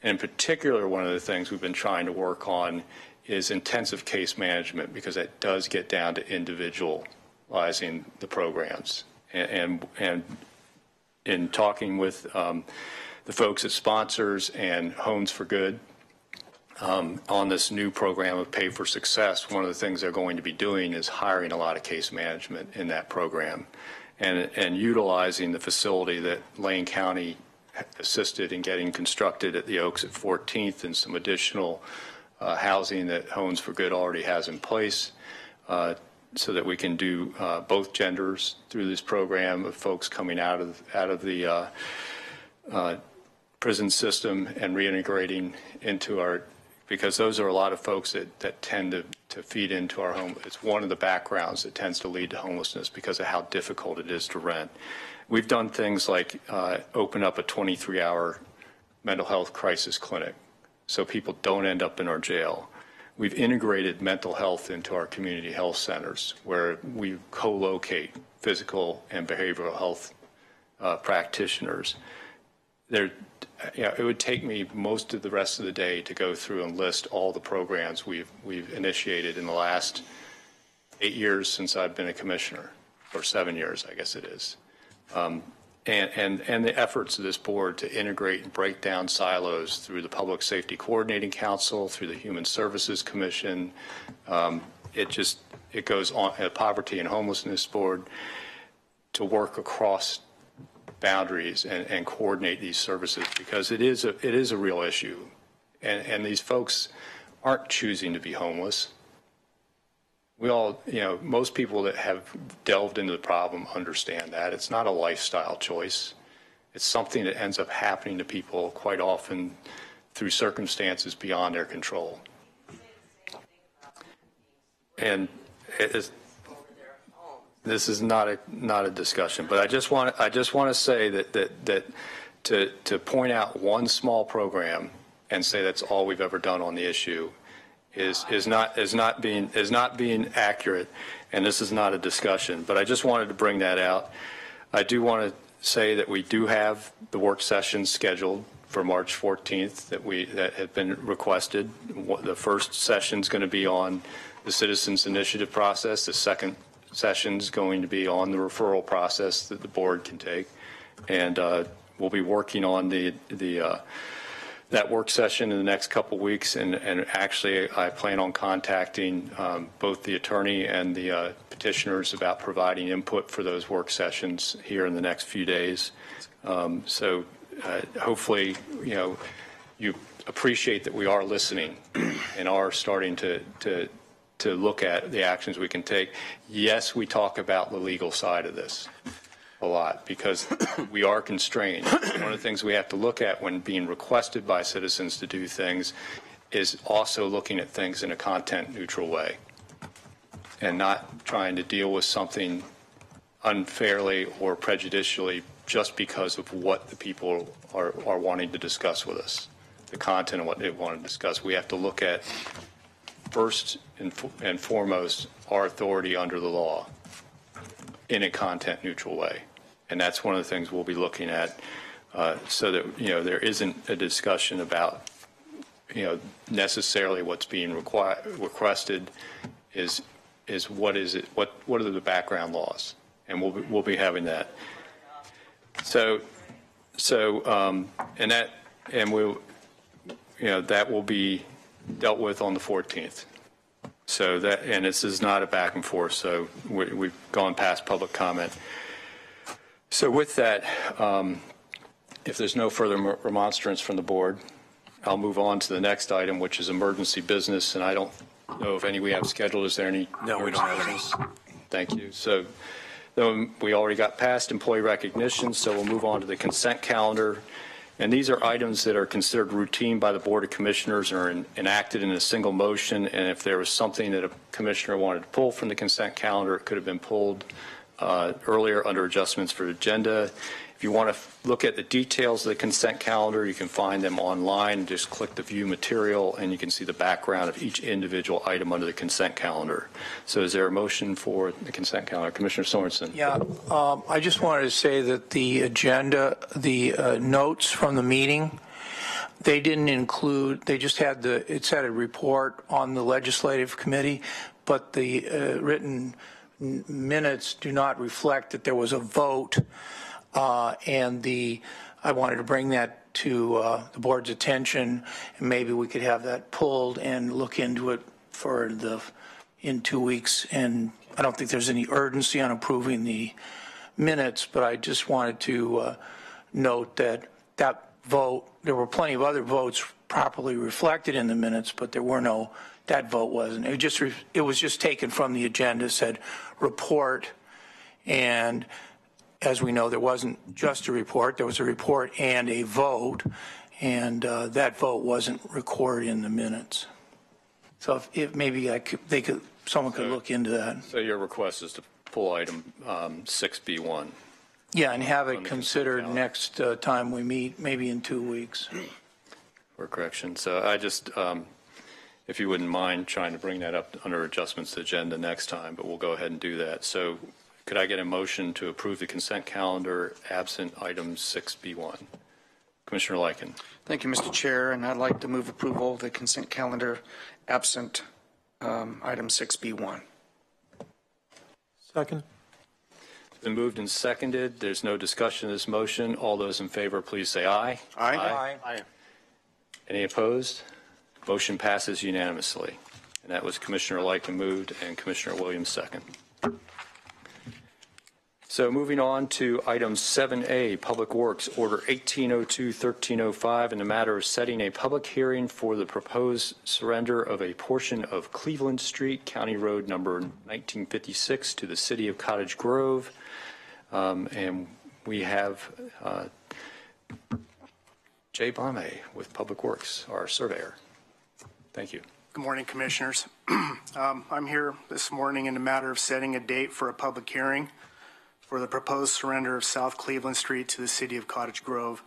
[SPEAKER 1] And in particular, one of the things we've been trying to work on is intensive case management because it does get down to individualizing the programs. And in talking with the folks at sponsors and Homes for Good on this new program of Pay for Success, one of the things they're going to be doing is hiring a lot of case management in that program. And utilizing the facility that Lane County assisted in getting constructed at the Oaks at 14th and some additional housing that Homes for Good already has in place so that we can do both genders through this program of folks coming out of the prison system and reintegrating into our, because those are a lot of folks that tend to feed into our home. It's one of the backgrounds that tends to lead to homelessness because of how difficult it is to rent. We've done things like open up a 23-hour mental health crisis clinic so people don't end up in our jail. We've integrated mental health into our community health centers where we co-locate physical and behavioral health practitioners. It would take me most of the rest of the day to go through and list all the programs we've initiated in the last 8 years since I've been a commissioner. or 7 years, I guess it is. And the efforts of this board to integrate and break down silos through the Public Safety Coordinating Council, through the Human Services Commission, it goes on, Poverty and Homelessness Board, to work across boundaries and coordinate these services, because it is a real issue, and these folks aren't choosing to be homeless. We all, most people that have delved into the problem understand that it's not a lifestyle choice. It's something that ends up happening to people quite often through circumstances beyond their control. And this is not a discussion, but I just want to say that to point out one small program and say that's all we've ever done on the issue is not being accurate, and this is not a discussion. But I just wanted to bring that out. I do want to say that we do have the work sessions scheduled for March 14th that have been requested. The first session is going to be on the Citizens Initiative process. The second session is going to be on the referral process that the board can take, and we'll be working on that work session in the next couple weeks. And actually, I plan on contacting both the attorney and the petitioners about providing input for those work sessions here in the next few days. So hopefully, you appreciate that we are listening and are starting to look at the actions we can take. Yes, we talk about the legal side of this a lot because we are constrained. One of the things we have to look at when being requested by citizens to do things is also looking at things in a content neutral way and not trying to deal with something unfairly or prejudicially just because of what the people are wanting to discuss with us, the content of what they want to discuss. We have to look at first and foremost our authority under the law in a content neutral way. And that's one of the things we'll be looking at so that, there isn't a discussion about, necessarily what's being requested is what is it, what are the background laws? And we'll be having that. That will be dealt with on the 14th. So and this is not a back and forth, so we've gone past public comment. So with that, if there's no further remonstrance from the board, I'll move on to the next item, which is emergency business. And I don't know if any we have scheduled. Is there any?
[SPEAKER 7] No, we don't have any.
[SPEAKER 1] Thank you. So we already got past employee recognition, so we'll move on to the consent calendar. And these are items that are considered routine by the Board of Commissioners or enacted in a single motion. And if there was something that a commissioner wanted to pull from the consent calendar, it could have been pulled earlier under adjustments for agenda. If you want to look at the details of the consent calendar, you can find them online. Just click the view material and you can see the background of each individual item under the consent calendar. So is there a motion for the consent calendar? Commissioner Sorensen.
[SPEAKER 11] Yeah, I just wanted to say that the agenda, the notes from the meeting, they didn't include, they just had it said a report on the legislative committee, but the written minutes do not reflect that there was a vote. I wanted to bring that to the board's attention, and maybe we could have that pulled and look into it in 2 weeks. And I don't think there's any urgency on approving the minutes, but I just wanted to note that vote, there were plenty of other votes properly reflected in the minutes, but there were no, that vote wasn't. It was just taken from the agenda, said report, and as we know, there wasn't just a report. There was a report and a vote, and that vote wasn't recorded in the minutes. So if maybe someone could look into that.
[SPEAKER 1] So your request is to pull item 6B1.
[SPEAKER 11] Yeah, and have it considered next time we meet, maybe in 2 weeks.
[SPEAKER 1] For correction. So I just, if you wouldn't mind trying to bring that up under adjustments to the agenda next time, but we'll go ahead and do that. So could I get a motion to approve the consent calendar absent item 6B1? Commissioner Lyken.
[SPEAKER 6] Thank you, Mr. Chair, and I'd like to move approval of the consent calendar absent item 6B1.
[SPEAKER 13] Second.
[SPEAKER 1] Been moved and seconded. There's no discussion of this motion. All those in favor, please say aye.
[SPEAKER 12] Aye.
[SPEAKER 1] Any opposed? Motion passes unanimously. And that was Commissioner Lycan moved and Commissioner Williams second. So moving on to item 7A, Public Works, Order 1802-1305, in the matter of setting a public hearing for the proposed surrender of a portion of Cleveland Street, County Road number 1956, to the City of Cottage Grove. And we have Jay Bame with Public Works, our surveyor. Thank you.
[SPEAKER 14] Good morning, Commissioners. I'm here this morning in the matter of setting a date for a public hearing for the proposed surrender of South Cleveland Street to the City of Cottage Grove.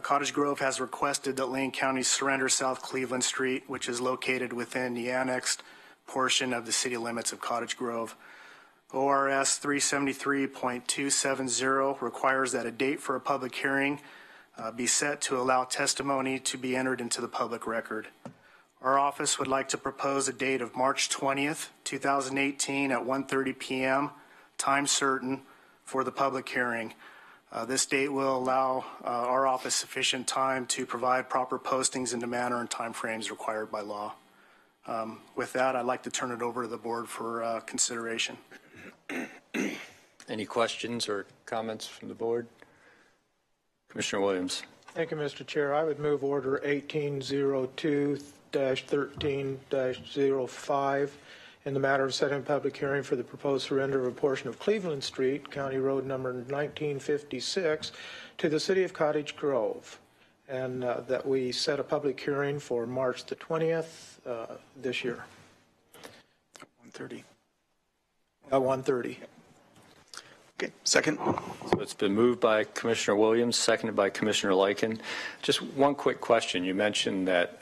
[SPEAKER 14] Cottage Grove has requested that Lane County surrender South Cleveland Street, which is located within the annexed portion of the city limits of Cottage Grove. ORS 373.270 requires that a date for a public hearing be set to allow testimony to be entered into the public record. Our office would like to propose a date of March 20th, 2018 at 1:30 p.m., time certain, for the public hearing. This date will allow our office sufficient time to provide proper postings in the manner and timeframes required by law. With that, I'd like to turn it over to the board for consideration.
[SPEAKER 1] Any questions or comments from the board? Commissioner Williams.
[SPEAKER 13] Thank you, Mr. Chair. I would move Order 1802-13-05 in the matter of setting a public hearing for the proposed surrender of a portion of Cleveland Street, County Road number 1956, to the City of Cottage Grove, and that we set a public hearing for March the 20th this year.
[SPEAKER 6] 1:30.
[SPEAKER 13] 1:30.
[SPEAKER 6] Okay, second.
[SPEAKER 1] So it's been moved by Commissioner Williams, seconded by Commissioner Lycan. Just one quick question. You mentioned that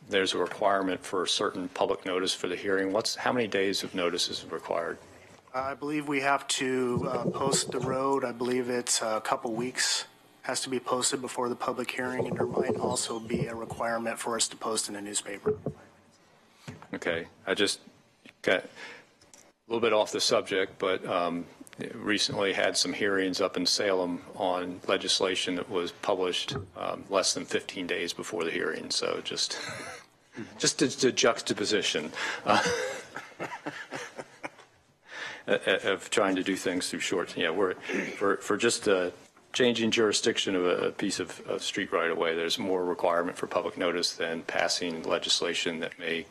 [SPEAKER 1] there's a requirement for a certain public notice for the hearing. How many days of notice is required?
[SPEAKER 14] I believe we have to post the road. I believe it's a couple weeks. Has to be posted before the public hearing, and there might also be a requirement for us to post in a newspaper.
[SPEAKER 1] Okay. I just got a little bit off the subject, but recently had some hearings up in Salem on legislation that was published less than 15 days before the hearing. So just a juxtaposition of trying to do things through short. Yeah, we're for just changing jurisdiction of a piece of street right away. There's more requirement for public notice than passing legislation that may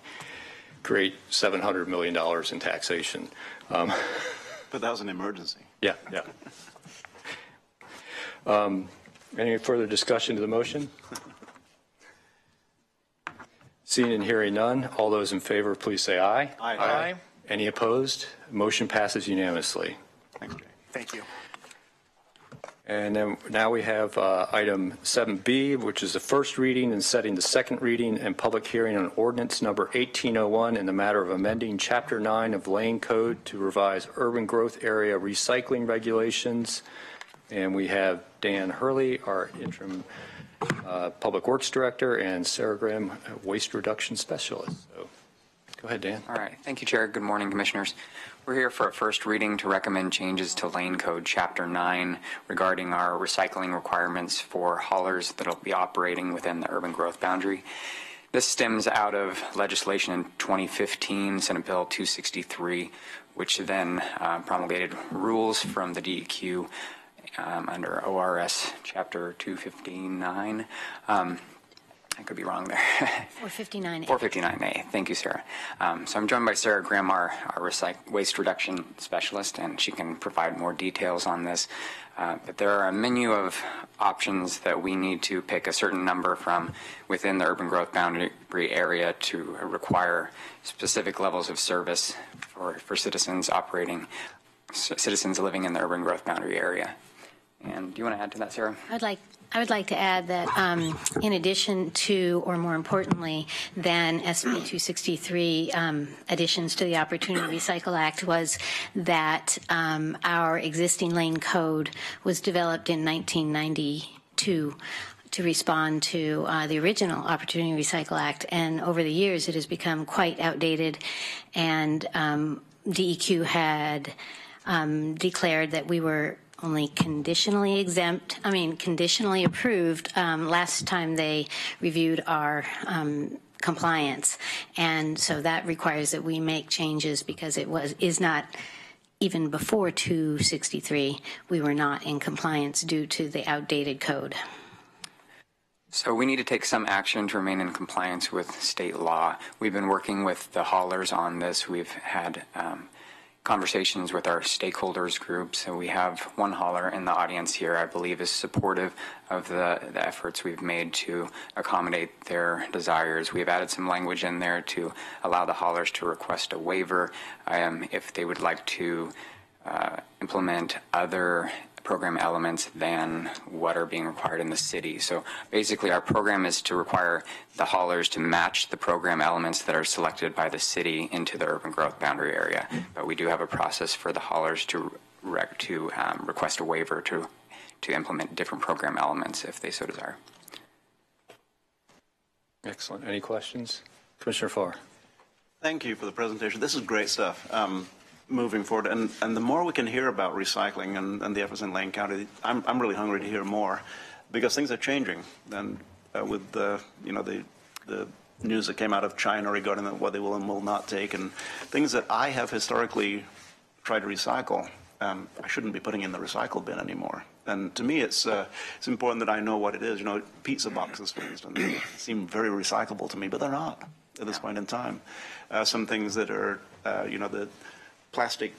[SPEAKER 1] create $700 million in taxation.
[SPEAKER 12] But that was an emergency.
[SPEAKER 1] Yeah. Any further discussion to the motion? Seeing and hearing none, all those in favor, please say aye.
[SPEAKER 12] Aye.
[SPEAKER 1] Any opposed? Motion passes unanimously.
[SPEAKER 12] Thanks, Jay.
[SPEAKER 14] Thank you.
[SPEAKER 1] And then now we have item 7B, which is the first reading and setting the second reading and public hearing on ordinance number 1801 in the matter of amending Chapter 9 of Lane Code to revise urban growth area recycling regulations. And we have Dan Hurley, our interim Public Works Director, and Sarah Graham, Waste Reduction Specialist. So go ahead, Dan.
[SPEAKER 15] All right. Thank you, Chair. Good morning, Commissioners. We're here for a first reading to recommend changes to Lane Code Chapter 9 regarding our recycling requirements for haulers that will be operating within the urban growth boundary. This stems out of legislation in 2015, Senate Bill 263, which then promulgated rules from the DEQ under ORS Chapter 259. I could be wrong there.
[SPEAKER 16] 459A.
[SPEAKER 15] 459A. Thank you, Sarah. So I'm joined by Sarah Grimm, our waste reduction specialist, and she can provide more details on this. But there are a menu of options that we need to pick a certain number from within the urban growth boundary area to require specific levels of service for citizens living in the urban growth boundary area. And do you want to add to that, Sarah?
[SPEAKER 16] I would like to add that in addition to, or more importantly, than SB 263 additions to the Opportunity Recycle Act was that our existing lane code was developed in 1992 to respond to the original Opportunity Recycle Act. And over the years, it has become quite outdated, and DEQ had declared that we were only conditionally approved last time they reviewed our compliance. And so that requires that we make changes because is not, even before 263, we were not in compliance due to the outdated code.
[SPEAKER 15] So we need to take some action to remain in compliance with state law. We've been working with the haulers on this. We've had conversations with our stakeholders group. So we have one hauler in the audience here, I believe, is supportive of the efforts we've made to accommodate their desires. We've added some language in there to allow the haulers to request a waiver if they would like to implement other program elements than what are being required in the city. So basically our program is to require the haulers to match the program elements that are selected by the city into the urban growth boundary area. But we do have a process for the haulers to request a waiver to implement different program elements if they so desire.
[SPEAKER 1] Excellent. Any questions? Commissioner Farr.
[SPEAKER 12] Thank you for the presentation. This is great stuff. Moving forward, and the more we can hear about recycling and the efforts in Lane County, I'm really hungry to hear more, because things are changing. And with the news that came out of China regarding what they will and will not take, and things that I have historically tried to recycle, I shouldn't be putting in the recycle bin anymore. And to me, it's important that I know what it is. You know, pizza boxes, for instance, seem very recyclable to me, but they're not at this point in time. Some things that are, the plastic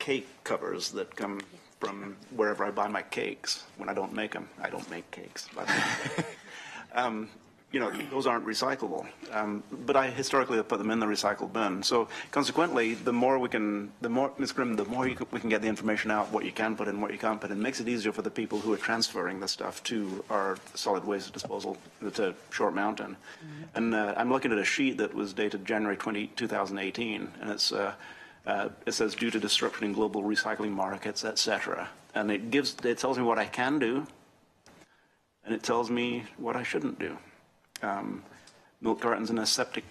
[SPEAKER 12] cake covers that come from wherever I buy my cakes when I don't make them. I don't make cakes. Those aren't recyclable. But I historically have put them in the recycle bin. So consequently, Ms. Grimm, the more we can get the information out, what you can put in, what you can't put in, makes it easier for the people who are transferring the stuff to our solid waste disposal, to Short Mountain. Mm-hmm. And I'm looking at a sheet that was dated January 2018, and it says due to disruption in global recycling markets, etc. And it tells me what I can do, and it tells me what I shouldn't do. Milk cartons and aseptic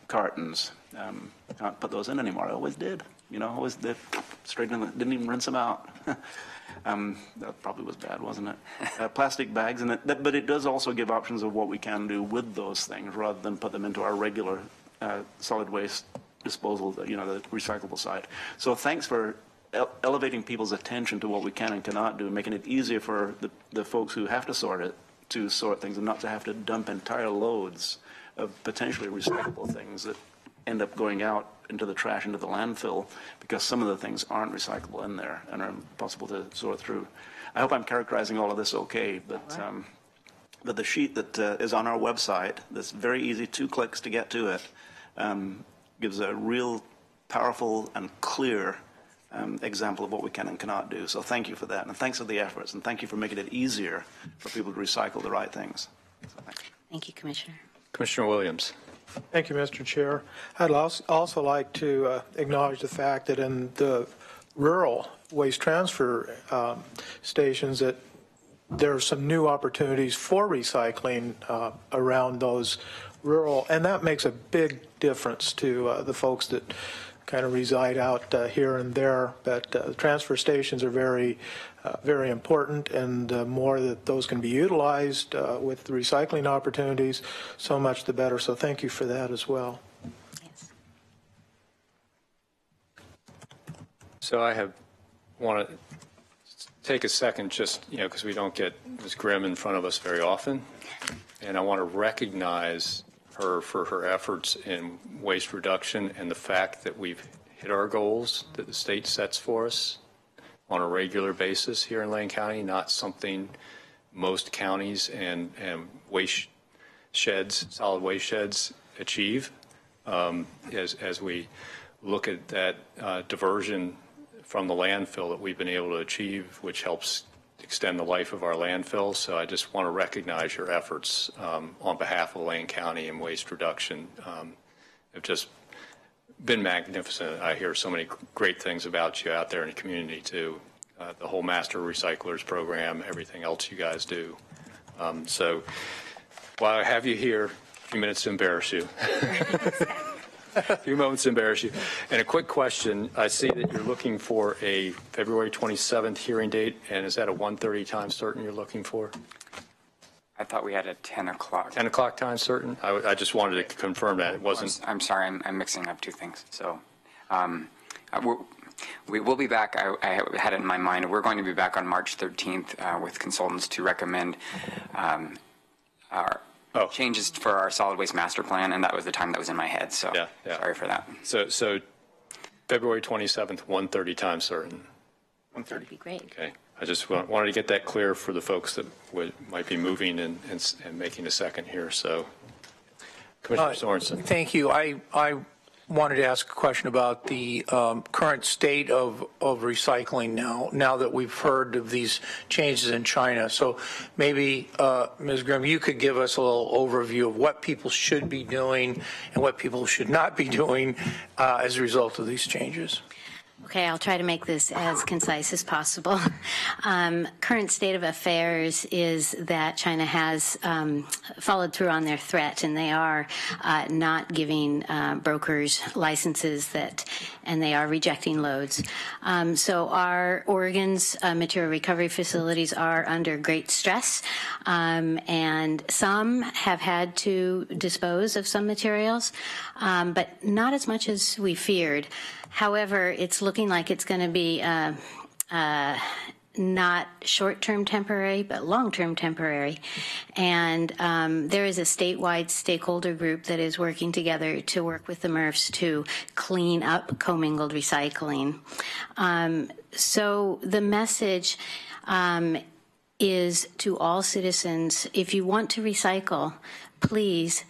[SPEAKER 12] cartons. Can't put those in anymore. I always did. Always did. Straight in. Didn't even rinse them out. That probably was bad, wasn't it? Plastic bags, but it does also give options of what we can do with those things, rather than put them into our regular solid waste disposal, the recyclable side. So thanks for elevating people's attention to what we can and cannot do, making it easier for the folks who have to sort things and not to have to dump entire loads of potentially recyclable things that end up going out into the trash, into the landfill, because some of the things aren't recyclable in there and are impossible to sort through. I hope I'm characterizing all of this okay, but the sheet that is on our website, that's very easy, 2 clicks to get to it, gives a real powerful and clear example of what we can and cannot do. So thank you for that, and thanks for the efforts, and thank you for making it easier for people to recycle the right things. So thank you.
[SPEAKER 16] Thank you, Commissioner.
[SPEAKER 1] Commissioner Williams.
[SPEAKER 13] Thank you, Mr. Chair. I'd also like to acknowledge the fact that in the rural waste transfer stations that there are some new opportunities for recycling around those rural, and that makes a big difference to the folks that kind of reside out here and there. But the transfer stations are very, very important, and the more that those can be utilized with the recycling opportunities, so much the better. So thank you for that as well.
[SPEAKER 16] Yes.
[SPEAKER 1] So I want to take a second, just because we don't get Ms. Grimm in front of us very often, and I want to recognize her for her efforts in waste reduction and the fact that we've hit our goals that the state sets for us on a regular basis here in Lane County, not something most counties and waste sheds, solid waste sheds achieve. As we look at that diversion from the landfill that we've been able to achieve, which helps extend the life of our landfill. So I just want to recognize your efforts on behalf of Lane County and waste reduction. Have just been magnificent. I hear so many great things about you out there in the community too. The whole Master Recyclers program, everything else you guys do. So while I have you here, a few minutes to embarrass you. a few moments to embarrass you. And a quick question. I see that you're looking for a February 27th hearing date, and is that a 1:30 time certain you're looking for?
[SPEAKER 15] I thought we had a 10 o'clock.
[SPEAKER 1] 10 o'clock time certain? I just wanted to confirm that. It wasn't.
[SPEAKER 15] I'm sorry, I'm mixing up two things. So we will be back. I had it in my mind. We're going to be back on March 13th with consultants to recommend our changes for our solid waste master plan, and that was the time that was in my head. So sorry for that.
[SPEAKER 1] So February 27th, 1:30 time certain.
[SPEAKER 16] 1:30 would be great.
[SPEAKER 1] Okay. I just wanted to get that clear for the folks that might be moving and making a second here. So, Commissioner Sorensen.
[SPEAKER 11] Thank you. I wanted to ask a question about the current state of recycling now that we've heard of these changes in China. So maybe, Ms. Grimm, you could give us a little overview of what people should be doing and what people should not be doing as a result of these changes.
[SPEAKER 16] Okay, I'll try to make this as concise as possible. Current state of affairs is that China has followed through on their threat, and they are not giving brokers licenses and they are rejecting loads. So our Oregon's material recovery facilities are under great stress, and some have had to dispose of some materials, but not as much as we feared. However, it's looking like it's going to be not short-term temporary, but long-term temporary. And there is a statewide stakeholder group that is working together to work with the MRFs to clean up commingled recycling. So the message is to all citizens, if you want to recycle, please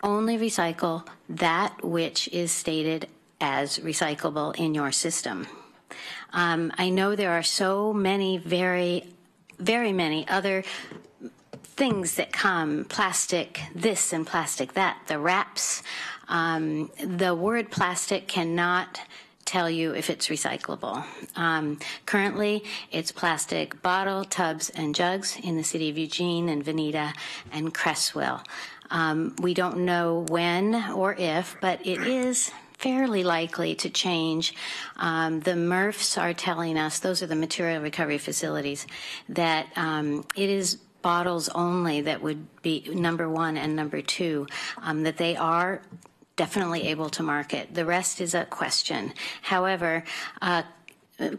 [SPEAKER 16] only recycle that which is stated as recyclable in your system. I know there are so many, very, very many other things that come, plastic this and plastic that, the wraps. The word plastic cannot tell you if it's recyclable. Currently, it's plastic bottle, tubs, and jugs in the city of Eugene and Veneta and Cresswell. We don't know when or if, but it is fairly likely to change. The MRFs are telling us, those are the material recovery facilities, that it is bottles only that would be number one and number two, that they are definitely able to market. The rest is a question. However,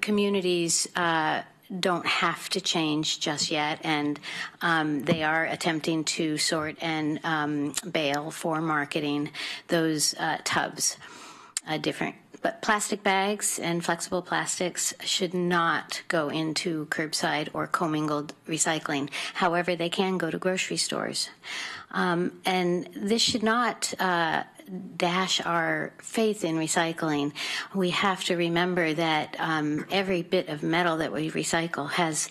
[SPEAKER 16] communities don't have to change just yet, and they are attempting to sort and bail for marketing those tubs. But plastic bags and flexible plastics should not go into curbside or commingled recycling. However, they can go to grocery stores. And this should not dash our faith in recycling. We have to remember that every bit of metal that we recycle has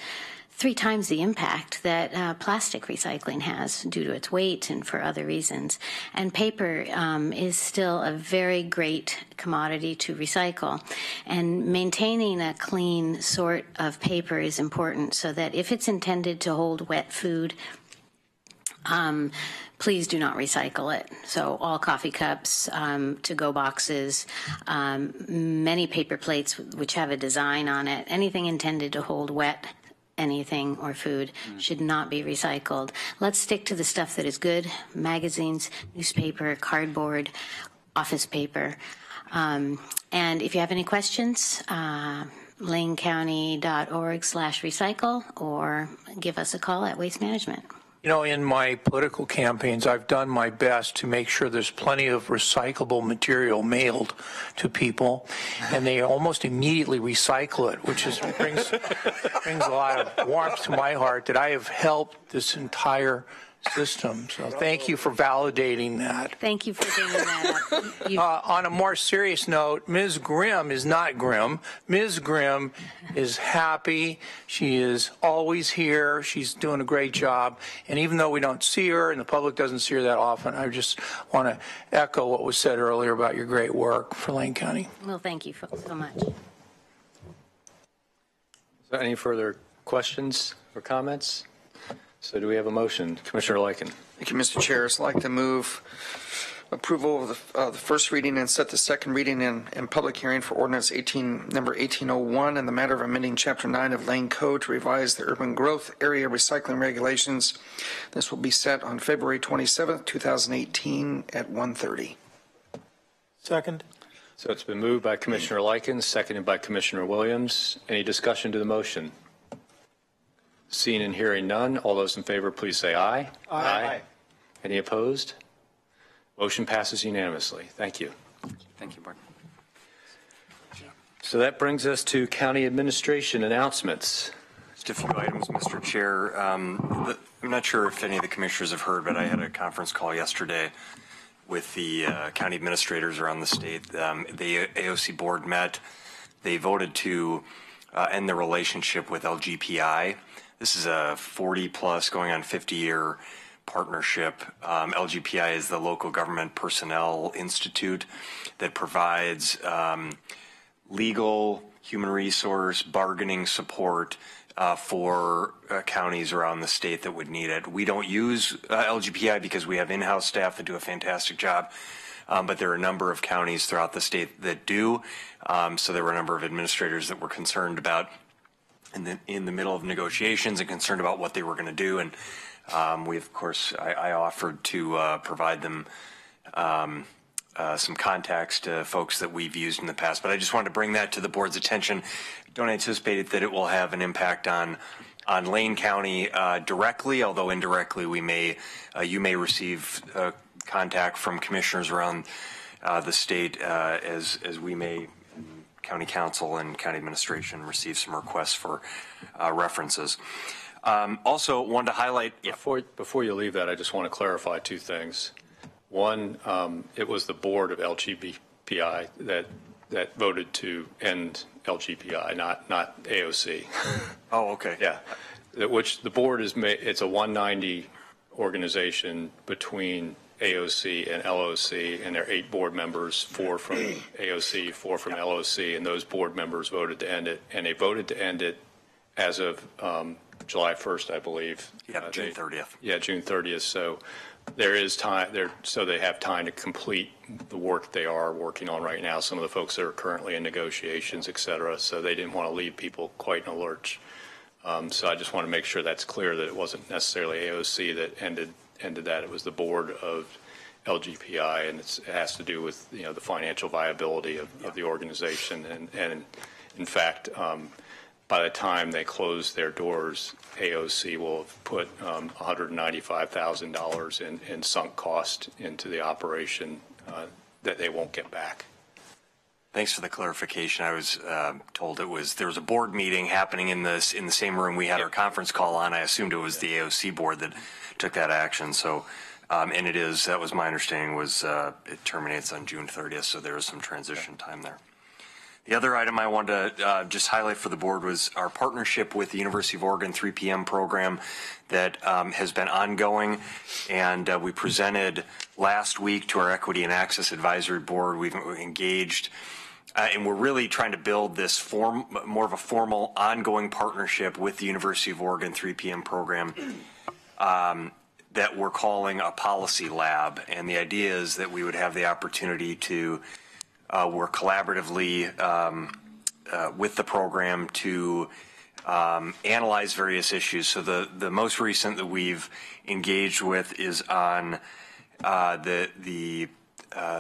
[SPEAKER 16] 3 times the impact that plastic recycling has due to its weight and for other reasons. And paper is still a very great commodity to recycle. And maintaining a clean sort of paper is important so that if it's intended to hold wet food, please do not recycle it. So all coffee cups, to-go boxes, many paper plates which have a design on it, anything intended to hold wet anything or food should not be recycled. Let's stick to the stuff that is good: magazines, newspaper, cardboard, office paper. And if you have any questions, lanecounty.org/recycle, or give us a call at Waste Management.
[SPEAKER 11] You know, in my political campaigns, I've done my best to make sure there's plenty of recyclable material mailed to people, and they almost immediately recycle it, which is, brings a lot of warmth to my heart that I have helped this entire system. So thank you for validating that.
[SPEAKER 16] Thank you for bringing that up.
[SPEAKER 11] On a more serious note, Ms. Grimm is not grim. Ms. Grimm is happy. She is always here. She's doing a great job. And even though we don't see her and the public doesn't see her that often, I just want to echo what was said earlier about your great work for Lane County.
[SPEAKER 16] Well, thank you so much.
[SPEAKER 1] Is there any further questions or comments? So do we have a motion? Commissioner Lyken.
[SPEAKER 6] Thank you, Mr. Chair. I'd like to move approval of the first reading and set the second reading and public hearing for ordinance number 1801 in the matter of amending Chapter 9 of Lane Code to revise the urban growth area recycling regulations. This will be set on February 27th, 2018 at 1:30.
[SPEAKER 13] Second.
[SPEAKER 1] So it's been moved by Commissioner Likens, seconded by Commissioner Williams. Any discussion to the motion? Seeing and hearing none, all those in favor, please say aye.
[SPEAKER 13] Aye.
[SPEAKER 1] Any opposed? Motion passes unanimously. Thank you.
[SPEAKER 15] Thank you, Board.
[SPEAKER 1] So that brings us to county administration announcements.
[SPEAKER 2] Just a few items, Mr. Chair. I'm not sure if any of the commissioners have heard, but I had a conference call yesterday with the county administrators around the state. The AOC board met. They voted to end the relationship with LGPI. This is a 40-plus, going on 50-year partnership. LGPI is the Local Government Personnel Institute that provides legal, human resource, bargaining support for counties around the state that would need it. We don't use LGPI because we have in-house staff that do a fantastic job, but there are a number of counties throughout the state that do. So there were a number of administrators that were concerned about in the middle of negotiations and concerned about what they were going to do. And we, of course, I offered to provide them some contacts to folks that we've used in the past. But I just wanted to bring that to the board's attention. Don't anticipate that it will have an impact on Lane County directly, although indirectly you may receive contact from commissioners around the state as we may, county council and county administration, receive some requests for references. Also wanted to highlight.
[SPEAKER 1] Before you leave that, I just want to clarify two things. One, it was the board of LGPI that voted to end LGPI, not AOC.
[SPEAKER 2] Oh, okay.
[SPEAKER 1] Yeah, which the board is it's a 190 organization between AOC and LOC, and there are 8 board members, 4 from AOC, 4 from LOC, and those board members voted to end it, and they voted to end it as of July 1st, I believe.
[SPEAKER 2] Yeah, June 30th.
[SPEAKER 1] Yeah, June 30th. So there is time there, so they have time to complete the work they are working on right now. Some of the folks that are currently in negotiations, et cetera. So they didn't want to leave people quite in a lurch. So I just want to make sure that's clear that it wasn't necessarily AOC that ended that. It was the board of LGPI, and it has to do with the financial viability of the organization. And in fact, by the time they close their doors, AOC will have put $195,000 in sunk cost into the operation that they won't get back.
[SPEAKER 2] Thanks for the clarification. I was told there was a board meeting happening in the same room we had our conference call on. I assumed it was the AOC board that took that action. So, and that was my understanding, was it terminates on June 30th. So there is some transition time there. The other item I wanted to just highlight for the board was our partnership with the University of Oregon 3 p.m. program that has been ongoing, and we presented last week to our Equity and Access Advisory Board. We've engaged, and we're really trying to build this more of a formal ongoing partnership with the University of Oregon 3 p.m. program that we're calling a policy lab. And the idea is that we would have the opportunity to work collaboratively with the program to analyze various issues. So the most recent that we've engaged with is on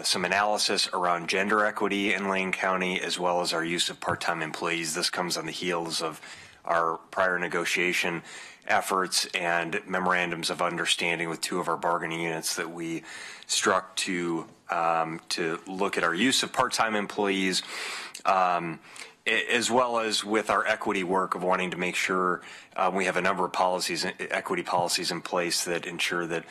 [SPEAKER 2] some analysis around gender equity in Lane County, as well as our use of part-time employees. This comes on the heels of our prior negotiation efforts and memorandums of understanding with 2 of our bargaining units that we struck to look at our use of part-time employees, as well as with our equity work of wanting to make sure we have a number of equity policies in place that ensure that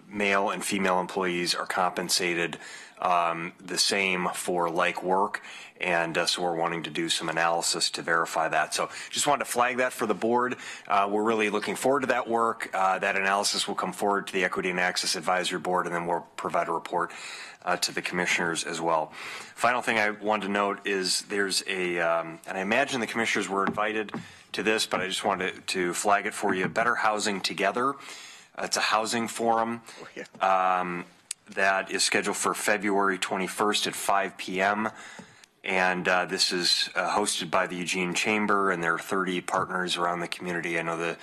[SPEAKER 2] male and female employees are compensated the same for like work. And so we're wanting to do some analysis to verify that. So just wanted to flag that for the board. We're really looking forward to that work. That analysis will come forward to the Equity and Access Advisory Board, and then we'll provide a report to the commissioners as well. Final thing I wanted to note is there's and I imagine the commissioners were invited to this, but I just wanted to flag it for you, Better Housing Together. It's a housing forum that is scheduled for February 21st at 5 p.m. And this is hosted by the Eugene Chamber, and there are 30 partners around the community. I know the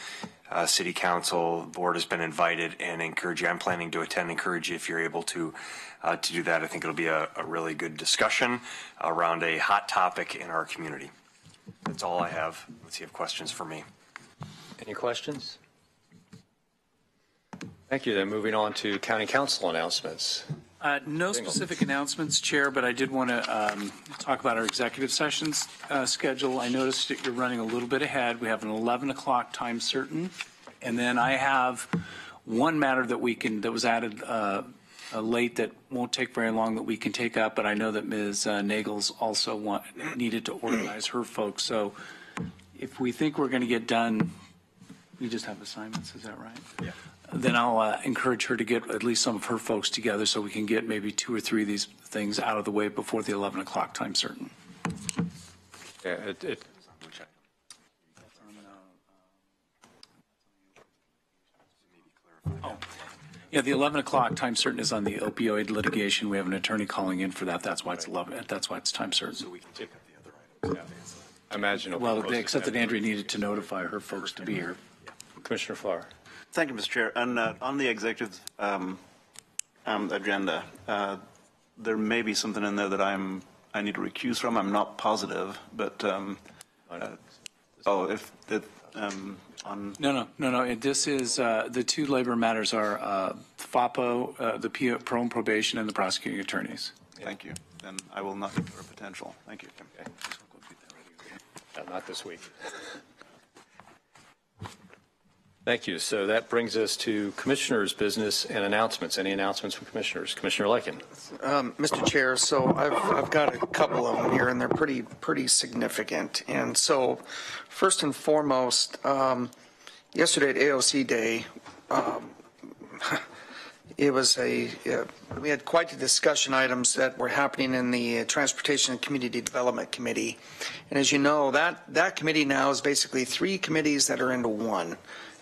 [SPEAKER 2] City Council board has been invited, and encourage you. I'm planning to attend. Encourage you if you're able to do that. I think it'll be a really good discussion around a hot topic in our community. That's all I have. Let's see if you have questions for me.
[SPEAKER 1] Any questions? Thank you. Then moving on to County Council announcements.
[SPEAKER 17] No specific announcements, Chair, but I did want to talk about our executive sessions schedule. I noticed that you're running a little bit ahead. We have an 11 o'clock time certain, and then I have one matter that was added late that won't take very long that we can take up, but I know that Ms. Nagels also needed to organize her folks. So if we think we're going to get done, we just have assignments, is that right?
[SPEAKER 1] Yeah.
[SPEAKER 17] Then I'll encourage her to get at least some of her folks together so we can get maybe 2 or 3 of these things out of the way before the 11 o'clock time certain.
[SPEAKER 1] Yeah,
[SPEAKER 17] Yeah, the 11 o'clock time certain is on the opioid litigation. We have an attorney calling in for that. That's why it's 11. That's why it's time certain. So we can take up the other items.
[SPEAKER 1] I imagine.
[SPEAKER 17] Well, except that Andrea needed to notify her folks to be here.
[SPEAKER 1] Commissioner Flower.
[SPEAKER 12] Thank you, Mr. Chair. And on the executive agenda, there may be something in there that I need to recuse from. I'm not positive, but
[SPEAKER 17] No. This is the 2 labor matters are FAPO, the parole and probation, and the prosecuting attorneys.
[SPEAKER 12] Thank you. Then I will not ignore potential. Thank you.
[SPEAKER 1] Okay. Not this week. Thank you. So that brings us to commissioners' business and announcements. Any announcements from commissioners? Commissioner Lycan.
[SPEAKER 6] Mr. Chair, so I've got a couple of them here, and they're pretty significant. And so, first and foremost, yesterday at AOC Day, we had quite the discussion items that were happening in the Transportation and Community Development Committee. And as you know, that committee now is basically 3 committees that are into one.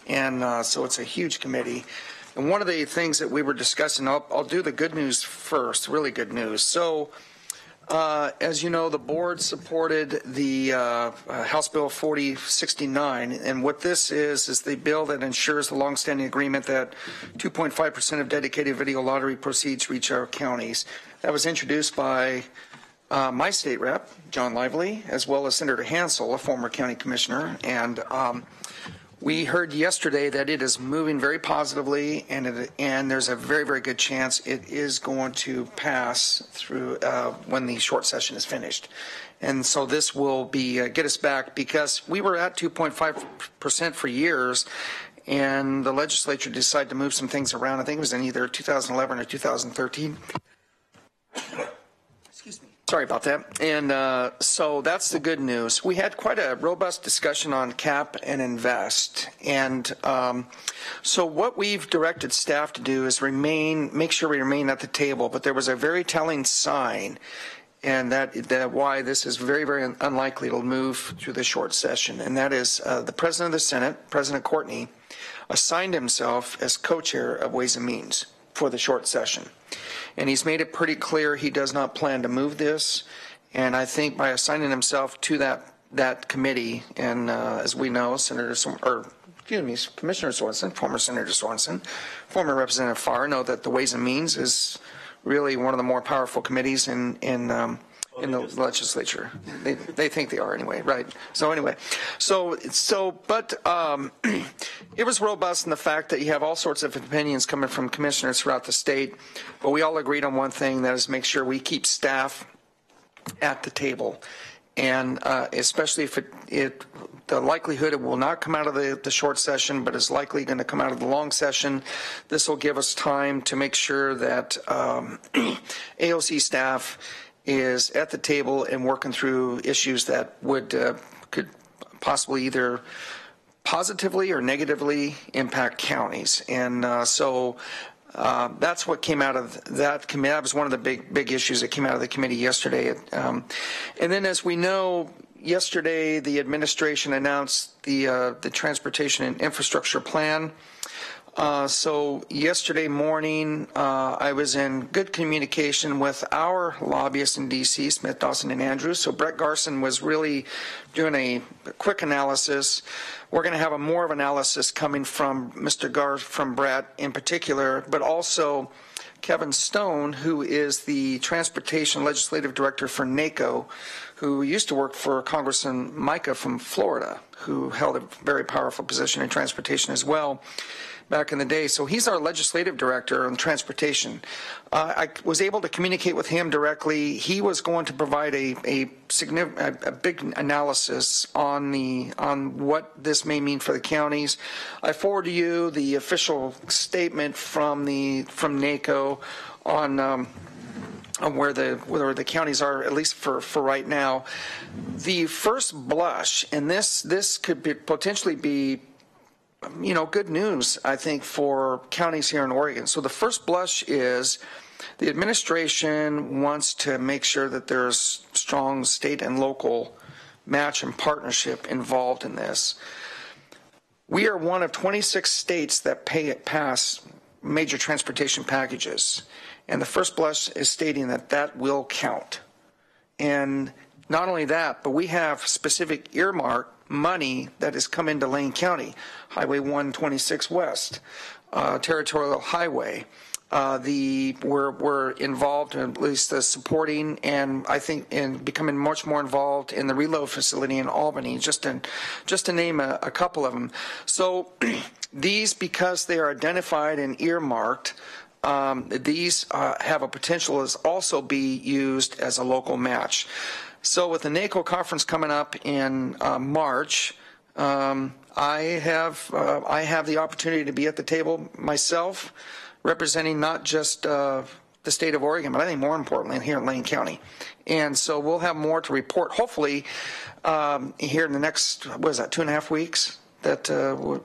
[SPEAKER 6] And so it's a huge committee. And one of the things that we were discussing, I'll do the good news first, really good news. So as you know, the board supported the House Bill 4069. And what this is the bill that ensures the longstanding agreement that 2.5% of dedicated video lottery proceeds reach our counties. That was introduced by my state rep, John Lively, as well as Senator Hansel, a former county commissioner. And we heard yesterday that it is moving very positively, and there's a very, very good chance it is going to pass through when the short session is finished. And so this will be get us back, because we were at 2.5% for years, and the legislature decided to move some things around. I think it was in either 2011 or 2013. Sorry about that. And so that's the good news. We had quite a robust discussion on CAP and INVEST. And so what we've directed staff to do is make sure we remain at the table. But there was a very telling sign, and that why this is very, very unlikely it'll move through the short session. And that is the President of the Senate, President Courtney, assigned himself as co-chair of Ways and Means for the short session. And he's made it pretty clear he does not plan to move this. And I think by assigning himself to that committee, and as we know, Commissioner Sorensen, former Senator Sorensen, former Representative Farr, know that the Ways and Means is really one of the more powerful committees in the legislature. They think they are anyway, right? So anyway, but it was robust in the fact that you have all sorts of opinions coming from commissioners throughout the state, but we all agreed on one thing, that is make sure we keep staff at the table. And especially if the likelihood it will not come out of the short session, but is likely going to come out of the long session, this will give us time to make sure that AOC staff is at the table and working through issues that could possibly either positively or negatively impact counties. And so that's what came out of that committee. That was one of the big issues that came out of the committee yesterday. And then, as we know, yesterday the administration announced the Transportation and Infrastructure Plan. So yesterday morning, I was in good communication with our lobbyists in D.C., Smith, Dawson, and Andrews. So Brett Garson was really doing a quick analysis. We're going to have more of analysis coming from from Brett in particular, but also Kevin Stone, who is the Transportation Legislative Director for NACO, who used to work for Congressman Micah from Florida, who held a very powerful position in transportation as well back in the day. So he's our legislative director on transportation. I was able to communicate with him directly. He was going to provide a big analysis on what this may mean for the counties. I forward to you the official statement from NACO on where the counties are, at least for right now. The first blush, and this could potentially be good news, I think, for counties here in Oregon. So the first blush is the administration wants to make sure that there's strong state and local match and partnership involved in this. We are one of 26 states that pass major transportation packages. And the first blush is stating that will count. And not only that, but we have specific earmark money that has come into Lane County, Highway 126 West, Territorial Highway. We're involved in at least the supporting, and I think in becoming much more involved in the reload facility in Albany, just to name a couple of them. So these, because they are identified and earmarked, these have a potential to also be used as a local match. So with the NACO conference coming up in March, I have the opportunity to be at the table myself, representing not just the state of Oregon, but I think more importantly here in Lane County. And so we'll have more to report, hopefully, here in the next, 2.5 weeks that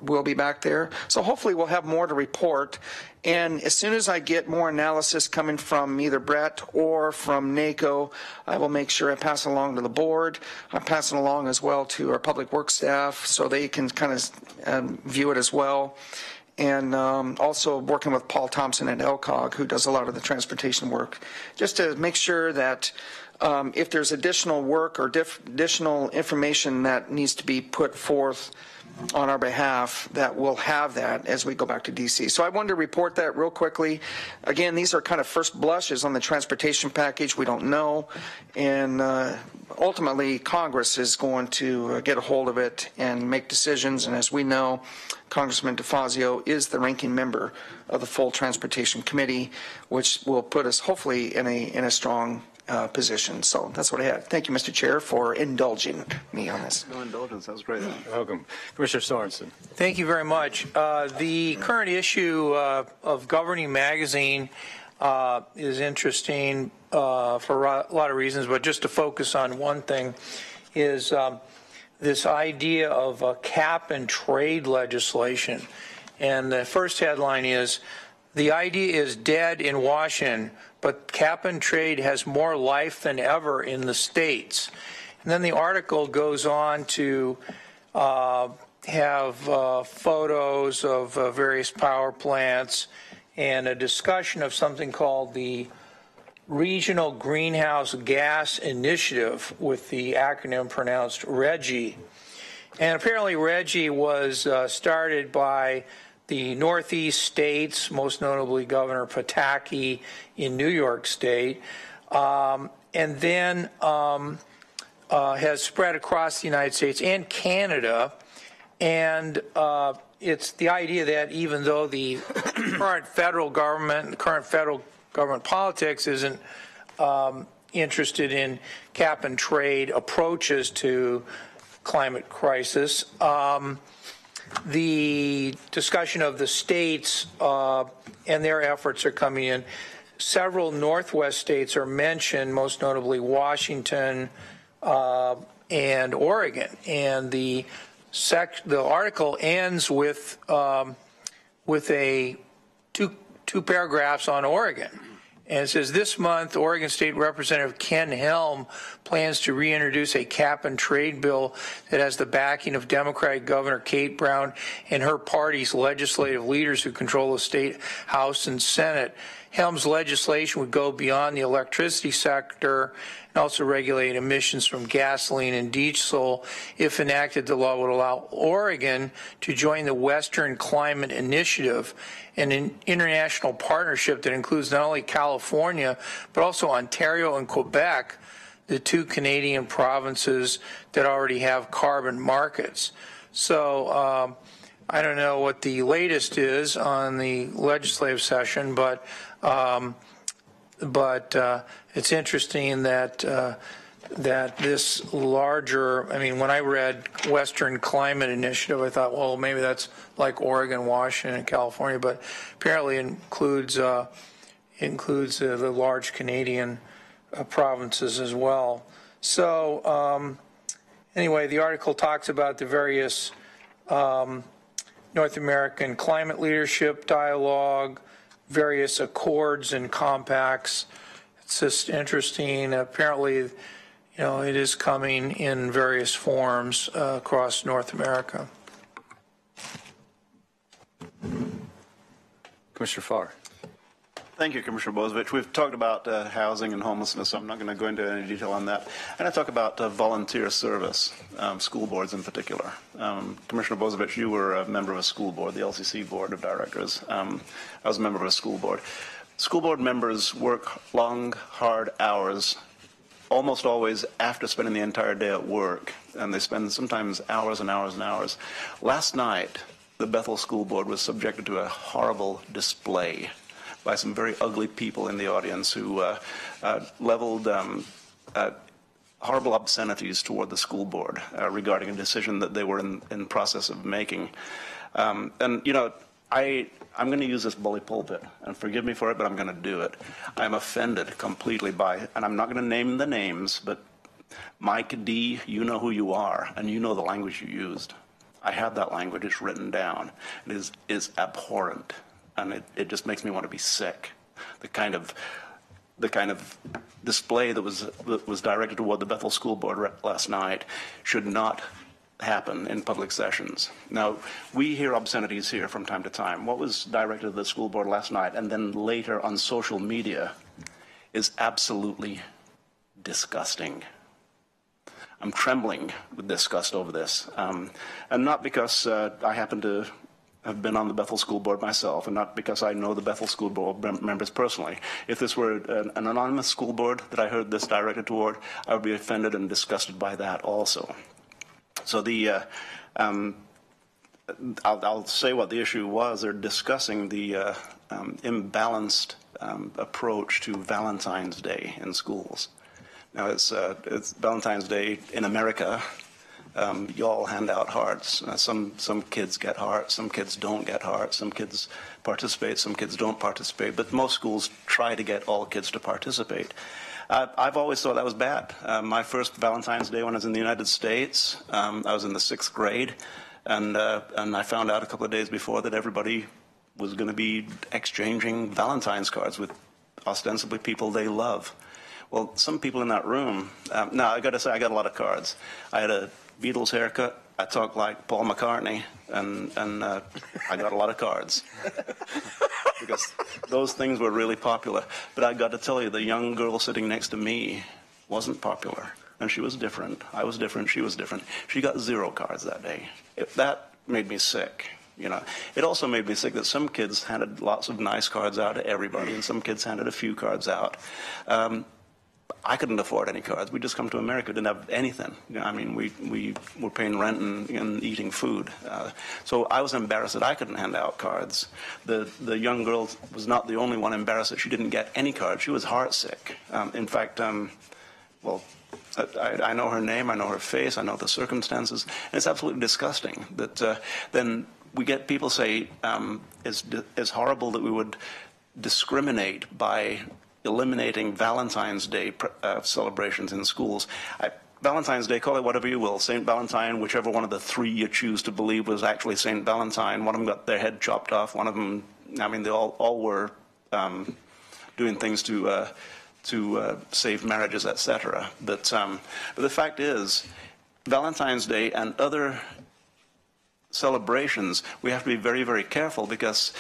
[SPEAKER 6] we'll be back there. So hopefully we'll have more to report. And as soon as I get more analysis coming from either Brett or from NACO, I will make sure I pass it along to the board. I pass it along as well to our public works staff so they can kind of view it as well. And also working with Paul Thompson at LCOG, who does a lot of the transportation work, just to make sure that if there's additional work or additional information that needs to be put forth on our behalf, that we'll have that as we go back to DC. So I wanted to report that real quickly. Again, these are kind of first blushes on the transportation package. We don't know. And ultimately, Congress is going to get a hold of it and make decisions. And as we know, Congressman DeFazio is the ranking member of the full Transportation Committee, which will put us hopefully in a strong position. So that's what I had. Thank you, Mr. Chair, for indulging me on this.
[SPEAKER 12] No indulgence. That was great.
[SPEAKER 1] Welcome. Commissioner Sorensen.
[SPEAKER 11] Thank you very much. The current issue of Governing Magazine is interesting for a lot of reasons, but just to focus on one thing is this idea of cap and trade legislation. And the first headline is, "The idea is dead in Washington, but cap and trade has more life than ever in the states." And then the article goes on to have photos of various power plants and a discussion of something called the Regional Greenhouse Gas Initiative, with the acronym pronounced RGGI. And apparently RGGI was started by the Northeast states, most notably Governor Pataki in New York State, and then has spread across the United States and Canada. And it's the idea that even though the current federal government politics isn't interested in cap and trade approaches to climate crisis, the discussion of the states and their efforts are coming in. Several Northwest states are mentioned, most notably Washington and Oregon. And the article ends with two paragraphs on Oregon. And it says, this month, Oregon State Representative Ken Helm plans to reintroduce a cap and trade bill that has the backing of Democratic Governor Kate Brown and her party's legislative leaders who control the state House and Senate. Helm's legislation would go beyond the electricity sector and also regulate emissions from gasoline and diesel. If enacted, the law would allow Oregon to join the Western Climate Initiative, an international partnership that includes not only California, but also Ontario and Quebec, the two Canadian provinces that already have carbon markets. So I don't know what the latest is on the legislative session, but it's interesting that that this larger, I mean, when I read Western Climate Initiative, I thought, well, maybe that's like Oregon, Washington, and California, but apparently it includes the large Canadian provinces as well. So anyway, the article talks about the various North American climate leadership dialogue, various accords and compacts. It's just interesting. Apparently, it is coming in various forms across North America.
[SPEAKER 1] Commissioner Farr.
[SPEAKER 12] Thank you, Commissioner Bozovich. We've talked about housing and homelessness, so I'm not going to go into any detail on that. I'm going to talk about volunteer service, school boards in particular. Commissioner Bozovich, you were a member of a school board, the LCC Board of Directors. I was a member of a school board. School board members work long, hard hours, almost always after spending the entire day at work, and they spend sometimes hours and hours and hours. Last night, the Bethel School Board was subjected to a horrible display by some very ugly people in the audience who leveled horrible obscenities toward the school board regarding a decision that they were in process of making. I'm going to use this bully pulpit, and forgive me for it, but I'm going to do it. I'm offended completely by, and I'm not going to name the names, but Mike D., you know who you are, and you know the language you used. I have that language. It's written down. It is abhorrent, and it just makes me want to be sick. The kind of display that was directed toward the Bethel School Board last night should not happen in public sessions. Now, we hear obscenities here from time to time. What was directed at the school board last night and then later on social media is absolutely disgusting. I'm trembling with disgust over this. And not because I happen to have been on the Bethel School Board myself, and not because I know the Bethel School Board members personally. If this were an anonymous school board that I heard this directed toward, I would be offended and disgusted by that also. So I'll say what the issue was. They're discussing the imbalanced approach to Valentine's Day in schools. Now it's Valentine's Day in America. You all hand out hearts. Some kids get hearts, some kids don't get hearts, some kids participate, some kids don't participate, but most schools try to get all kids to participate. I've always thought that was bad. My first Valentine's Day when I was in the United States, I was in the 6th grade, and I found out a couple of days before that everybody was going to be exchanging Valentine's cards with ostensibly people they love. Well, some people in that room, now I got to say I got a lot of cards. I had a Beatles haircut. I talk like Paul McCartney, and I got a lot of cards because those things were really popular. But I got to tell you, the young girl sitting next to me wasn't popular, and she was different. I was different. She was different. She got 0 cards that day. That made me sick. It also made me sick that some kids handed lots of nice cards out to everybody, and some kids handed a few cards out. I couldn't afford any cards. We just come to America, didn't have anything. I mean, we were paying rent and eating food. So I was embarrassed that I couldn't hand out cards. The young girl was not the only one embarrassed that she didn't get any cards. She was heartsick. In fact, well, I know her name, I know her face, I know the circumstances, and it's absolutely disgusting that then we get people say it's horrible that we would discriminate by eliminating Valentine's Day celebrations in schools. Valentine's Day, call it whatever you will, St. Valentine, whichever one of the 3 you choose to believe was actually St. Valentine. One of them got their head chopped off. One of them, I mean, they all were doing things to save marriages, etc. But the fact is, Valentine's Day and other celebrations, we have to be very, very careful, because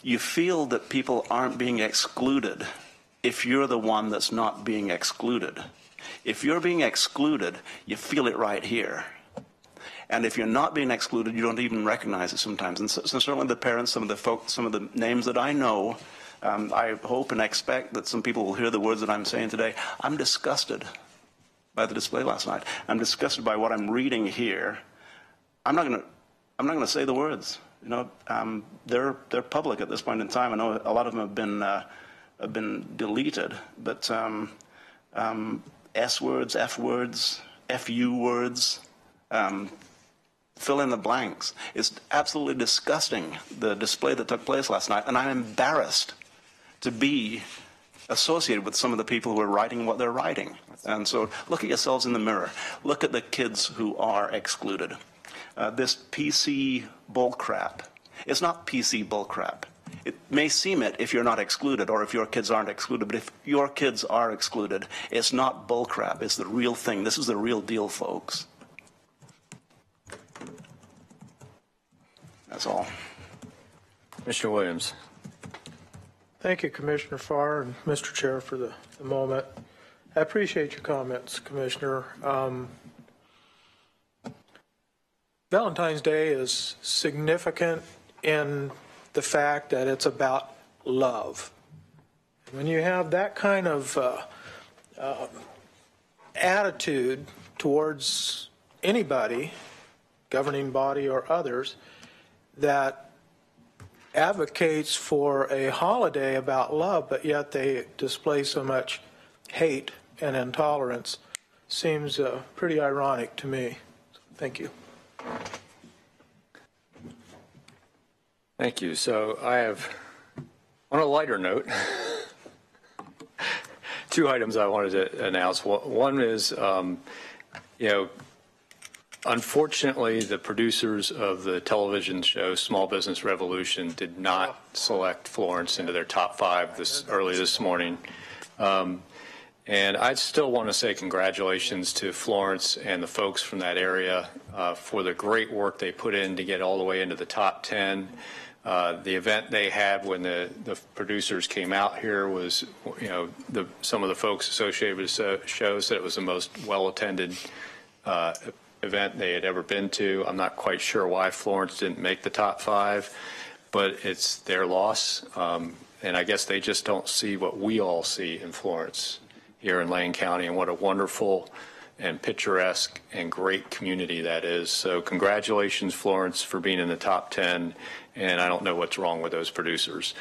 [SPEAKER 12] you feel that people aren't being excluded if you're the one that's not being excluded. If you're being excluded, you feel it right here. And if you're not being excluded, you don't even recognize it sometimes. And so certainly the parents, some of the folks, some of the names that I know, I hope and expect that some people will hear the words that I'm saying today. I'm disgusted by the display last night. I'm disgusted by what I'm reading here. I'm not going to say the words. You know, they're public at this point in time. I know a lot of them have been deleted, but S words, F words, FU words, fill in the blanks. It's absolutely disgusting, the display that took place last night, and I'm embarrassed to be associated with some of the people who are writing what they're writing. And so look at yourselves in the mirror. Look at the kids who are excluded. This PC bullcrap. It's not PC bullcrap. It may seem it if you're not excluded or if your kids aren't excluded, but if your kids are excluded, it's not bullcrap. It's the real thing. This is the real deal, folks. That's all.
[SPEAKER 1] Mr. Williams.
[SPEAKER 13] Thank you, Commissioner Farr and Mr. Chair, for the moment. I appreciate your comments, Commissioner. Valentine's Day is significant in the fact that it's about love. When you have that kind of attitude towards anybody, governing body or others, that advocates for a holiday about love, but yet they display so much hate and intolerance, seems pretty ironic to me. Thank you.
[SPEAKER 1] Thank you. So I have, on a lighter note, two items I wanted to announce. One is, unfortunately, the producers of the television show Small Business Revolution did not select Florence into their top 5 early this morning. And I still want to say congratulations to Florence and the folks from that area for the great work they put in to get all the way into the top 10. The event they had when the producers came out here was, some of the folks associated with the show said it was the most well-attended event they had ever been to. I'm not quite sure why Florence didn't make the top 5, but it's their loss. And I guess they just don't see what we all see in Florence here in Lane County, and what a wonderful and picturesque and great community that is. So congratulations, Florence, for being in the top 10. And I don't know what's wrong with those producers.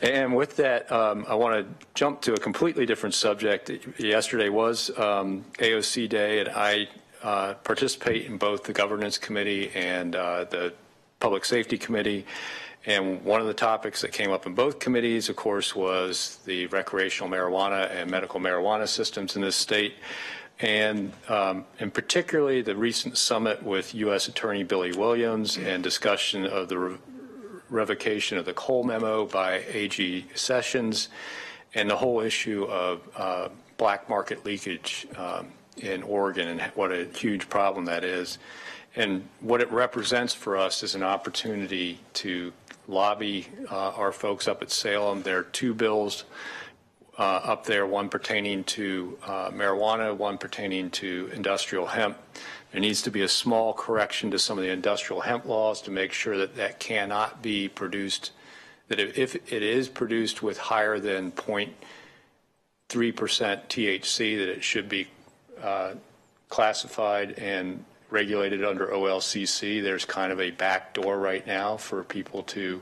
[SPEAKER 1] And with that, I want to jump to a completely different subject. Yesterday was AOC Day, and I participate in both the Governance Committee and the Public Safety Committee. And one of the topics that came up in both committees, of course, was the recreational marijuana and medical marijuana systems in this state. And particularly the recent summit with U.S. Attorney Billy Williams and discussion of the revocation of the Cole memo by AG Sessions, and the whole issue of black market leakage in Oregon, and what a huge problem that is. And what it represents for us is an opportunity to lobby our folks up at Salem. There are 2 bills up there, one pertaining to marijuana, one pertaining to industrial hemp. There needs to be a small correction to some of the industrial hemp laws to make sure that that cannot be produced, that if it is produced with higher than 0.3% THC, that it should be classified and regulated under OLCC. There's kind of a back door right now for people to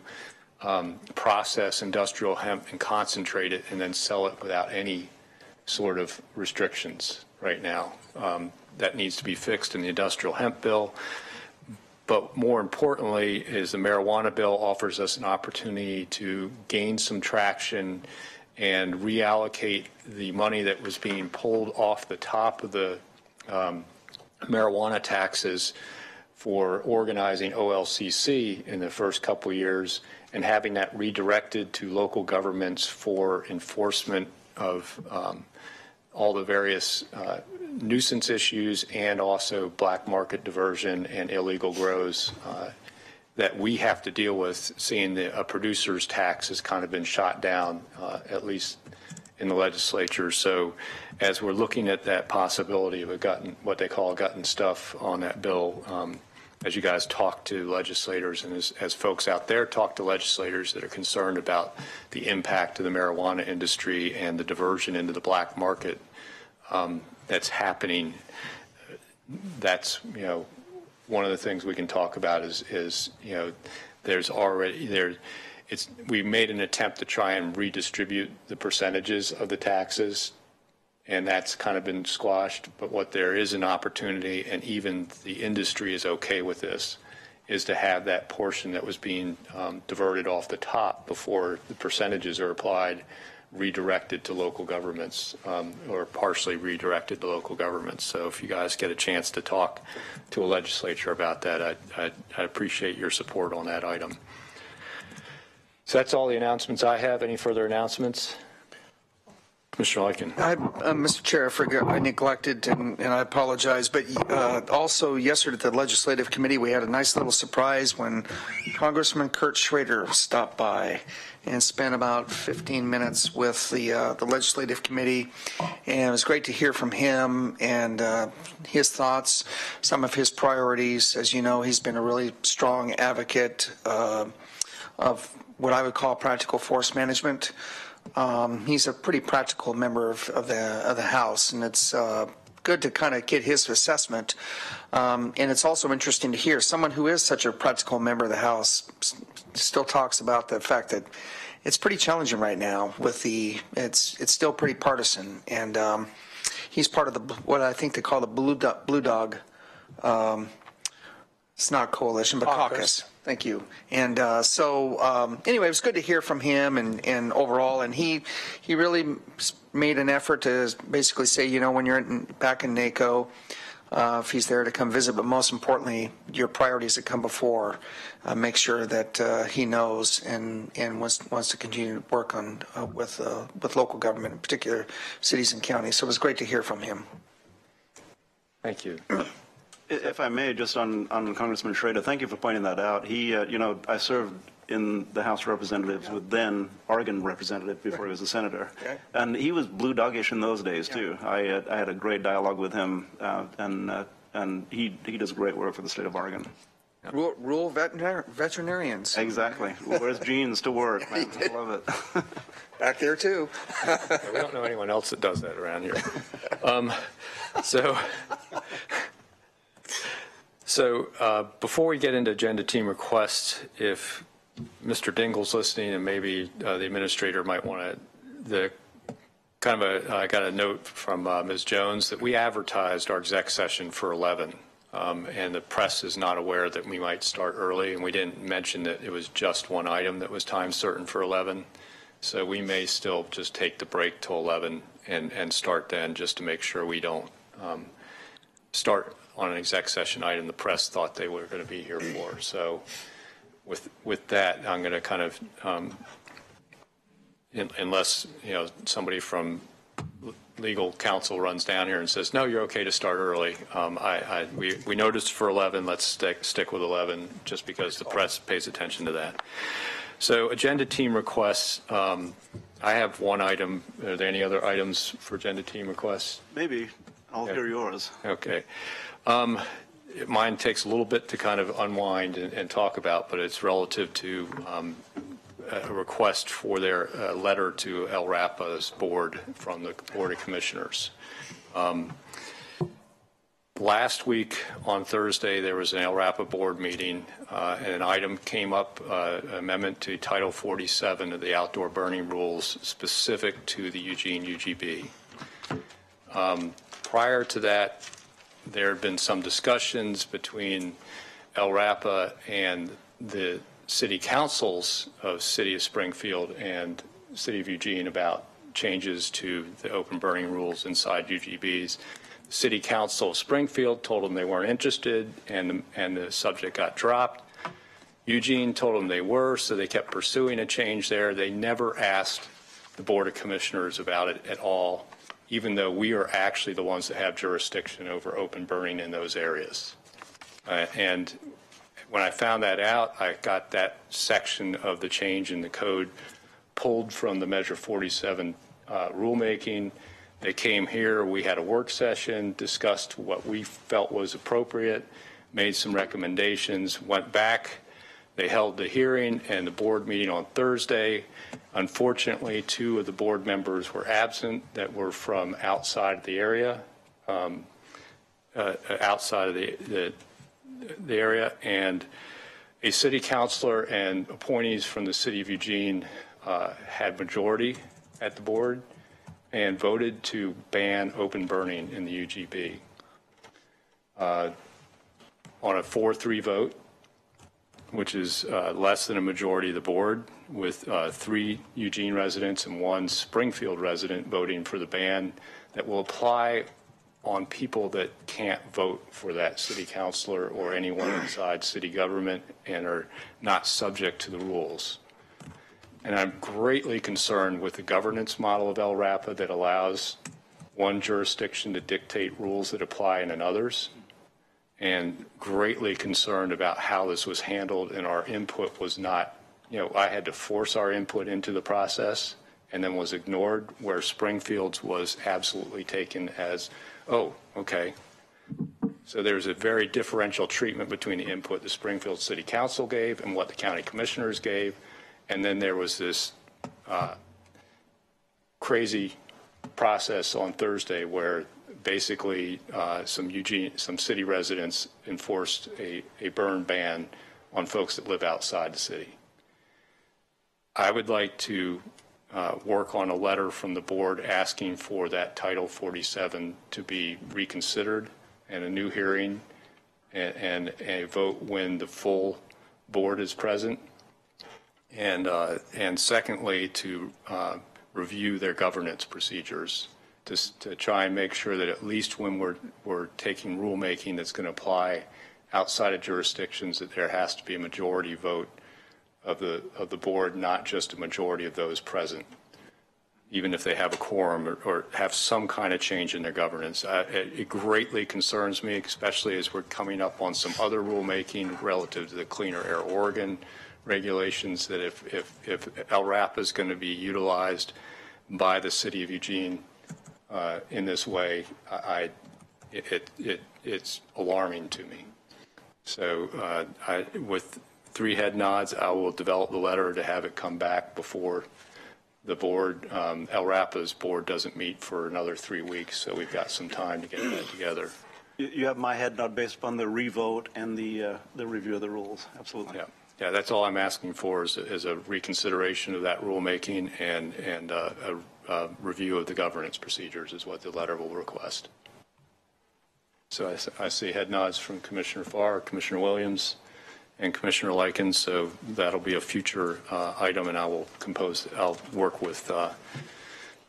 [SPEAKER 1] process industrial hemp and concentrate it and then sell it without any sort of restrictions right now. That needs to be fixed in the industrial hemp bill. But more importantly is the marijuana bill offers us an opportunity to gain some traction and reallocate the money that was being pulled off the top of the marijuana taxes for organizing OLCC in the first couple years and having that redirected to local governments for enforcement of all the various nuisance issues and also black market diversion and illegal grows that we have to deal with, seeing a producer's tax has kind of been shot down, at least in the legislature. So as we're looking at that possibility of what they call a gutting stuff on that bill, as you guys talk to legislators and as folks out there talk to legislators that are concerned about the impact of the marijuana industry and the diversion into the black market that's happening, that's, one of the things we can talk about is we made an attempt to try and redistribute the percentages of the taxes, and that's kind of been squashed. But what there is an opportunity, and even the industry is okay with this, is to have that portion that was being diverted off the top before the percentages are applied, redirected to local governments, or partially redirected to local governments. So if you guys get a chance to talk to a legislature about that, I appreciate your support on that item. So that's all the announcements I have. Any further announcements? Commissioner Lykin.
[SPEAKER 6] Mr. Chair, I neglected, and I apologize, but also yesterday at the Legislative Committee, we had a nice little surprise when Congressman Kurt Schrader stopped by and spent about 15 minutes with the Legislative Committee, and it was great to hear from him and his thoughts, some of his priorities. As you know, he's been a really strong advocate of what I would call practical forest management. He's a pretty practical member of the House, and it's good to kind of get his assessment. And it's also interesting to hear someone who is such a practical member of the House still talks about the fact that it's pretty challenging right now with it's still pretty partisan, and he's part of what I think they call the Blue Dog. It's not coalition, but caucus. Thank you. And anyway, it was good to hear from him and overall, and he really made an effort to basically say, when you're back in NACO, if he's there to come visit, but most importantly, your priorities that come before, make sure that he knows and wants to continue to work on with local government, in particular cities and counties. So it was great to hear from him.
[SPEAKER 1] Thank you.
[SPEAKER 12] If I may, just on Congressman Schrader, thank you for pointing that out. He, I served in the House of Representatives with then Oregon representative before he was a senator, and he was blue doggish in those days too. I had a great dialogue with him, and he does great work for the state of Oregon.
[SPEAKER 6] Rural veterinarians.
[SPEAKER 12] Exactly. Where's Gene's to work? Man. I love it.
[SPEAKER 6] Back there too.
[SPEAKER 1] We don't know anyone else that does that around here. So before we get into agenda team requests, if Mr. Dingle's listening, and maybe the administrator might want to, I got a note from Ms. Jones that we advertised our exec session for 11, and the press is not aware that we might start early, and we didn't mention that it was just one item that was time certain for 11. So we may still just take the break till 11 and start then, just to make sure we don't start on an exec session item the press thought they were going to be here for. So with that, I'm going to kind of, unless somebody from legal counsel runs down here and says, no, you're okay to start early. We noticed for 11, let's stick with 11, just because the press pays attention to that. So agenda team requests, I have one item. Are there any other items for agenda team requests?
[SPEAKER 12] Maybe. I'll hear yours.
[SPEAKER 1] Okay. Mine takes a little bit to kind of unwind and talk about, but it's relative to a request for their letter to LRAPA's board from the Board of Commissioners. Last week on Thursday, there was an LRAPA board meeting, and an item came up, amendment to Title 47 of the outdoor burning rules specific to the Eugene UGB. Prior to that, there had been some discussions between LRAPA and the city councils of City of Springfield and City of Eugene about changes to the open burning rules inside UGBs. City Council of Springfield told them they weren't interested, and the subject got dropped. Eugene told them they were, so they kept pursuing a change there. They never asked the Board of Commissioners about it at all, even though we are actually the ones that have jurisdiction over open burning in those areas. And when I found that out, I got that section of the change in the code pulled from the Measure 47 rulemaking. They came here, we had a work session, discussed what we felt was appropriate, made some recommendations, went back. They held the hearing and the board meeting on Thursday. Unfortunately, 2 of the board members were absent that were from outside the area, outside of the area, and a city councilor and appointees from the city of Eugene had majority at the board and voted to ban open burning in the UGB. On a 4-3 vote, which is less than a majority of the board, with 3 Eugene residents and 1 Springfield resident voting for the ban that will apply on people that can't vote for that city councilor or anyone inside city government and are not subject to the rules. And I'm greatly concerned with the governance model of LRAPA that allows one jurisdiction to dictate rules that apply in others, and greatly concerned about how this was handled, and our input was not, I had to force our input into the process and then was ignored, where Springfield's was absolutely taken as, oh, okay. So there's a very differential treatment between the input the Springfield City Council gave and what the county commissioners gave. And then there was this crazy process on Thursday where basically some city residents enforced a burn ban on folks that live outside the city. I would like to work on a letter from the board asking for that Title 47 to be reconsidered and a new hearing and a vote when the full board is present. And secondly, to review their governance procedures to try and make sure that at least when we're taking rulemaking that's going to apply outside of jurisdictions, that there has to be a majority vote of the board, not just a majority of those present, even if they have a quorum or have some kind of change in their governance. It greatly concerns me, especially as we're coming up on some other rulemaking relative to the Cleaner Air Oregon regulations, that if LRAPA is going to be utilized by the city of Eugene in this way, it's alarming to me. So with 3 head nods, I will develop the letter to have it come back before the board. LRAPA's board doesn't meet for another 3 weeks, so we've got some time to get that together.
[SPEAKER 12] You have my head nod based upon the revote and the review of the rules. Absolutely.
[SPEAKER 1] Yeah, that's all I'm asking for is a reconsideration of that rulemaking and a review of the governance procedures is what the letter will request. So I see head nods from Commissioner Farr, Commissioner Williams, and Commissioner Likens. So that'll be a future item, and I'll work with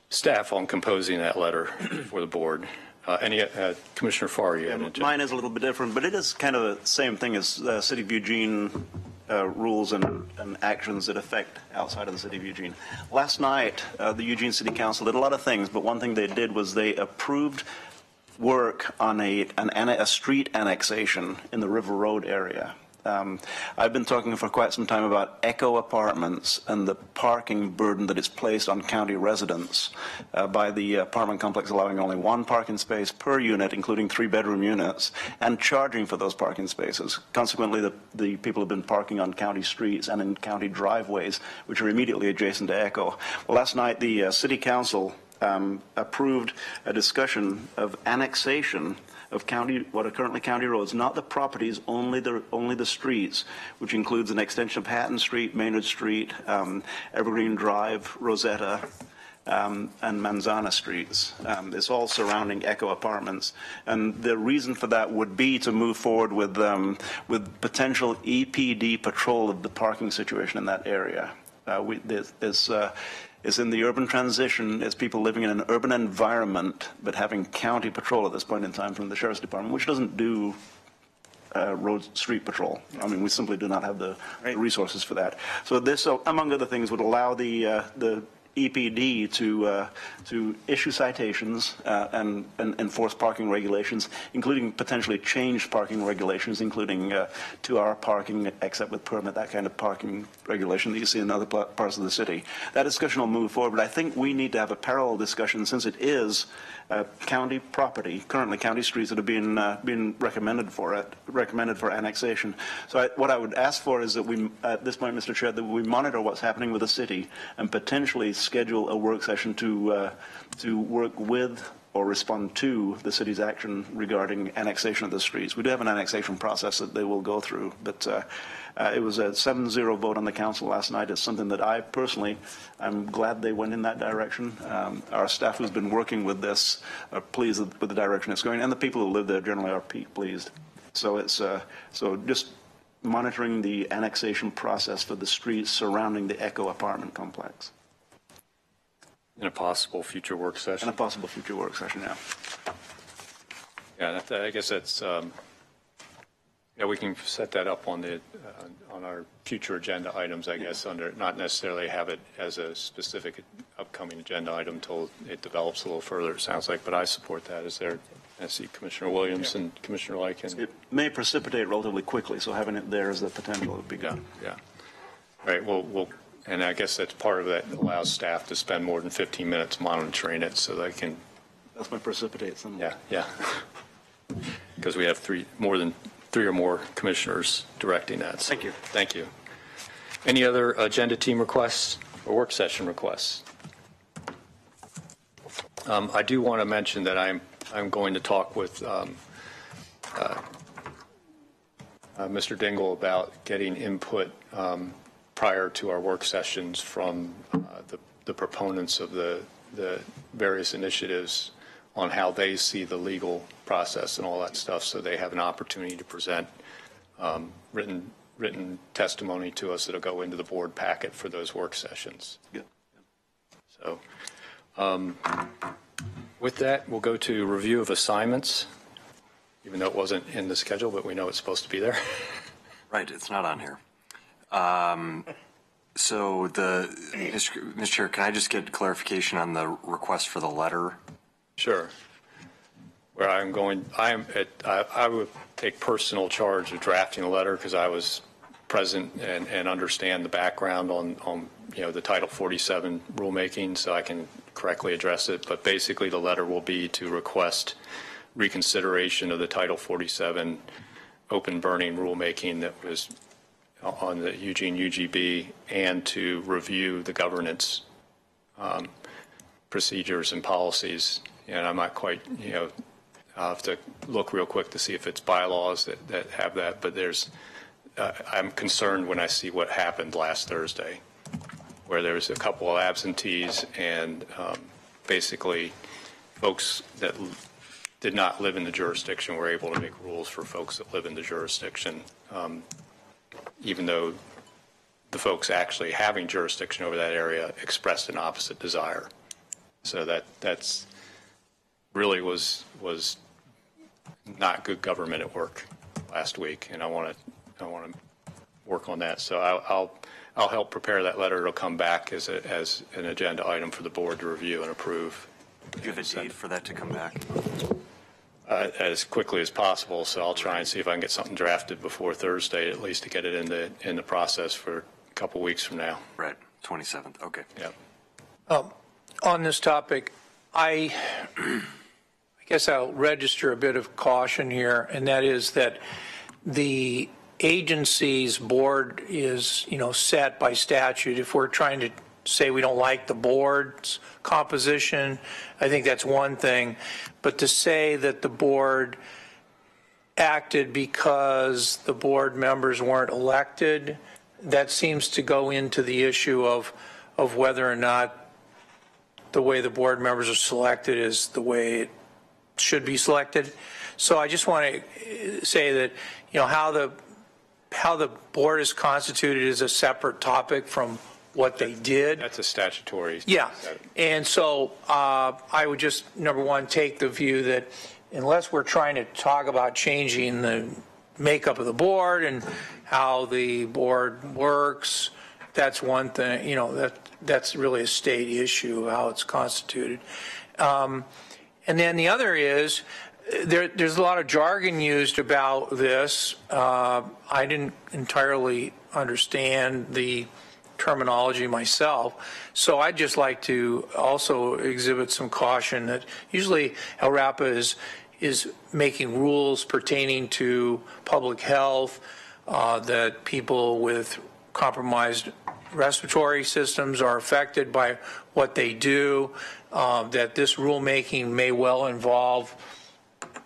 [SPEAKER 1] staff on composing that letter for the board. Commissioner Farr, you have
[SPEAKER 12] mine is a little bit different, but it is kind of the same thing as the City of Eugene rules and actions that affect outside of the City of Eugene. Last night, the Eugene City Council did a lot of things, but one thing they did was they approved work on a street annexation in the River Road area. I've been talking for quite some time about Echo Apartments and the parking burden that is placed on county residents by the apartment complex allowing only 1 parking space per unit, including 3-bedroom units, and charging for those parking spaces. Consequently, the people have been parking on county streets and in county driveways, which are immediately adjacent to Echo. Well, last night, the City Council approved a discussion of annexation of what are currently county roads, not the properties, only the streets, which includes an extension of Hatton Street, Maynard Street, Evergreen Drive, Rosetta, and Manzana Streets. It's all surrounding Echo Apartments, and the reason for that would be to move forward with potential EPD patrol of the parking situation in that area. It's in the urban transition. It's people living in an urban environment, but having county patrol at this point in time from the Sheriff's Department, which doesn't do street patrol. I mean, we simply do not have the resources for that. So this, among other things, would allow the EPD to issue citations and enforce parking regulations, including potentially change parking regulations, including 2-hour parking except with permit, that kind of parking regulation that you see in other parts of the city. That discussion will move forward, but I think we need to have a parallel discussion since it is county property, currently county streets that are being recommended for annexation. So what I would ask for is that we, at this point, Mr. Chair, that we monitor what's happening with the city and potentially schedule a work session to work with or respond to the city's action regarding annexation of the streets. We do have an annexation process that they will go through, but it was a 7-0 vote on the council last night. It's something that I personally, I'm glad they went in that direction. Our staff who's been working with this are pleased with the direction it's going, and the people who live there generally are pleased. So it's so just monitoring the annexation process for the streets surrounding the Echo apartment complex.
[SPEAKER 1] In a possible future work session.
[SPEAKER 12] In a possible future work session, yeah.
[SPEAKER 1] Yeah, I guess that's, yeah, we can set that up on the, on our future agenda items, I guess, under, not necessarily have it as a specific upcoming agenda item until it develops a little further, it sounds like, but I support that. Is there, I see Commissioner Williams and Commissioner Lycan.
[SPEAKER 12] It may precipitate relatively quickly, so having it there as a potential would be good.
[SPEAKER 1] Yeah. Right, well, and I guess that's part of that allows staff to spend more than 15 minutes monitoring it so they can.
[SPEAKER 12] That's my precipitate somewhere.
[SPEAKER 1] Yeah. Because we have more than three or more commissioners directing that. So,
[SPEAKER 12] thank you.
[SPEAKER 1] Thank you. Any other agenda team requests or work session requests? I do want to mention that I'm going to talk with Mr. Dingell about getting input prior to our work sessions from the proponents of the various initiatives on how they see the legal process and all that stuff, so they have an opportunity to present written testimony to us that'll go into the board packet for those work sessions.
[SPEAKER 12] Good.
[SPEAKER 1] So with that, we'll go to review of assignments, even though it wasn't in the schedule, but we know it's supposed to be there.
[SPEAKER 18] Right, it's not on here. So Mr. Chair, can I just get clarification on the request for the letter?
[SPEAKER 1] Sure. Where I would take personal charge of drafting the letter because I was present and understand the background on the Title 47 rulemaking, so I can correctly address it. But basically, the letter will be to request reconsideration of the Title 47 open burning rulemaking that was on the Eugene UGB, and to review the governance procedures and policies. And I'm not quite, I'll have to look real quick to see if it's bylaws that have that, but I'm concerned when I see what happened last Thursday, where there was a couple of absentees and basically folks that did not live in the jurisdiction were able to make rules for folks that live in the jurisdiction, even though the folks actually having jurisdiction over that area expressed an opposite desire. So that's really was not good government at work last week, and I want to work on that. So I'll help prepare that letter. It'll come back as an agenda item for the board to review and approve.
[SPEAKER 18] Do you have a date for that to come back?
[SPEAKER 1] As quickly as possible. So I'll try and see if I can get something drafted before Thursday, at least to get it in the process for a couple weeks from now.
[SPEAKER 18] Right, 27th. Okay.
[SPEAKER 1] Yeah.
[SPEAKER 11] On this topic, I guess I'll register a bit of caution here, and that is that the agency's board is, set by statute. If we're trying to say we don't like the board's composition, I think that's one thing. But to say that the board acted because the board members weren't elected, that seems to go into the issue of whether or not the way the board members are selected is the way it should be selected. So I just want to say that, how the board is constituted is a separate topic from what they did.
[SPEAKER 1] That's a statutory.
[SPEAKER 11] Yeah, and so I would just, number one, take the view that unless we're trying to talk about changing the makeup of the board and how the board works, that's one thing, you know, that's really a state issue, how it's constituted. And then the other is, there's a lot of jargon used about this. I didn't entirely understand the terminology myself, so I'd just like to also exhibit some caution that usually LRAPA is making rules pertaining to public health, that people with compromised respiratory systems are affected by what they do, that this rulemaking may well involve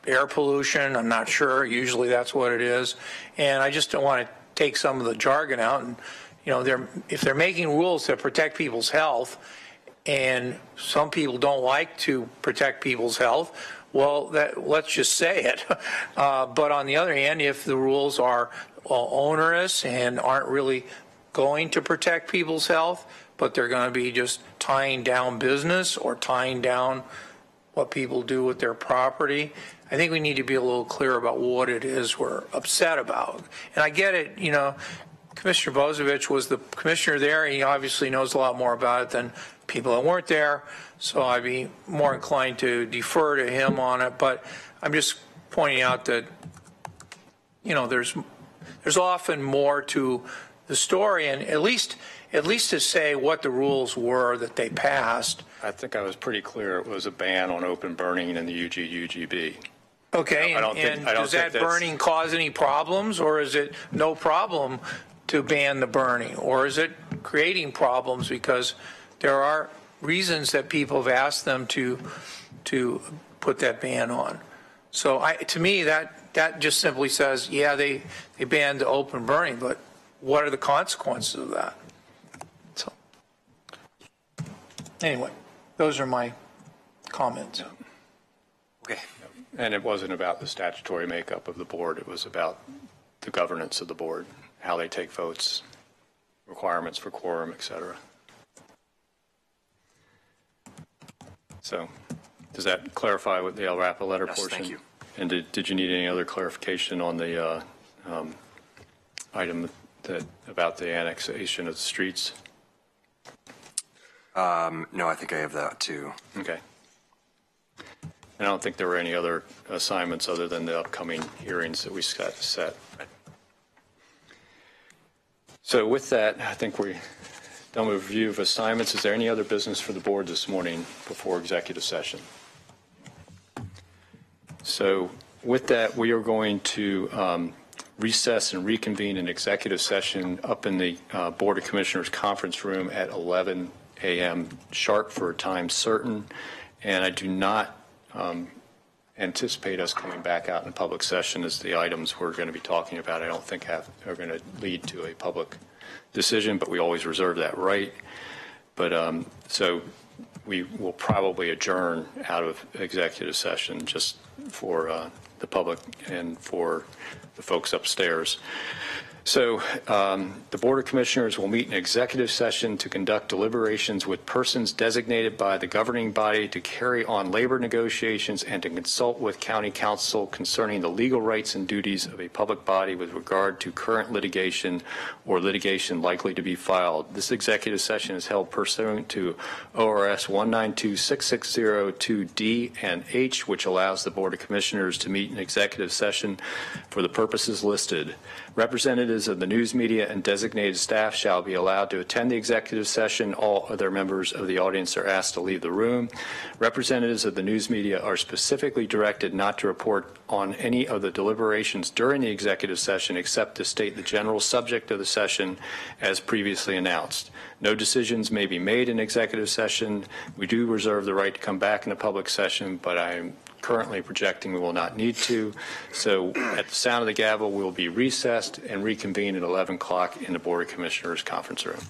[SPEAKER 11] air pollution. I'm not sure. Usually that's what it is. And I just don't want to take some of the jargon out. And, you know, if they're making rules that protect people's health, and some people don't like to protect people's health, well, let's just say it. But on the other hand, if the rules are onerous and aren't really going to protect people's health, but they're going to be just tying down business or tying down what people do with their property, I think we need to be a little clear about what it is we're upset about. And I get it, you know, Commissioner Bozovich was the commissioner there. He obviously knows a lot more about it than people that weren't there, so I'd be more inclined to defer to him on it. But I'm just pointing out that, you know, there's often more to the story, and at least to say what the rules were that they passed.
[SPEAKER 1] I think I was pretty clear. It was a ban on open burning in the UGB.
[SPEAKER 11] Okay, and does that burning cause any problems, or is it no problem to ban the burning, or is it creating problems because there are reasons that people have asked them to put that ban on? So to me, that just simply says, yeah, they banned the open burning, but what are the consequences of that? So anyway, those are my comments.
[SPEAKER 1] Okay. And it wasn't about the statutory makeup of the board. It was about the governance of the board, how they take votes, requirements for quorum, et cetera. So does that clarify what the LRAPA letter portion?
[SPEAKER 18] Thank you.
[SPEAKER 1] And did you need any other clarification on the item about the annexation of the streets?
[SPEAKER 18] No, I think I have that too.
[SPEAKER 1] Okay. And I don't think there were any other assignments other than the upcoming hearings that we set. So with that, I think we're done with review of assignments. Is there any other business for the board this morning before executive session? So with that, we are going to recess and reconvene an executive session up in the Board of Commissioners conference room at 11 a.m. sharp for a time certain. And I do not anticipate us coming back out in public session as the items we're going to be talking about I don't think are going to lead to a public decision, but we always reserve that right. But so we will probably adjourn out of executive session just for the public and for the folks upstairs. So the Board of Commissioners will meet in executive session to conduct deliberations with persons designated by the governing body to carry on labor negotiations and to consult with county counsel concerning the legal rights and duties of a public body with regard to current litigation or litigation likely to be filed. This executive session is held pursuant to ORS 192-6602D and H, which allows the Board of Commissioners to meet in executive session for the purposes listed. Representatives of the news media and designated staff shall be allowed to attend the executive session. All other members of the audience are asked to leave the room. Representatives of the news media are specifically directed not to report on any of the deliberations during the executive session except to state the general subject of the session as previously announced. No decisions may be made in executive session. We do reserve the right to come back in the public session, but I am currently projecting we will not need to. So at the sound of the gavel, we will be recessed and reconvene at 11 o'clock in the Board of Commissioners conference room.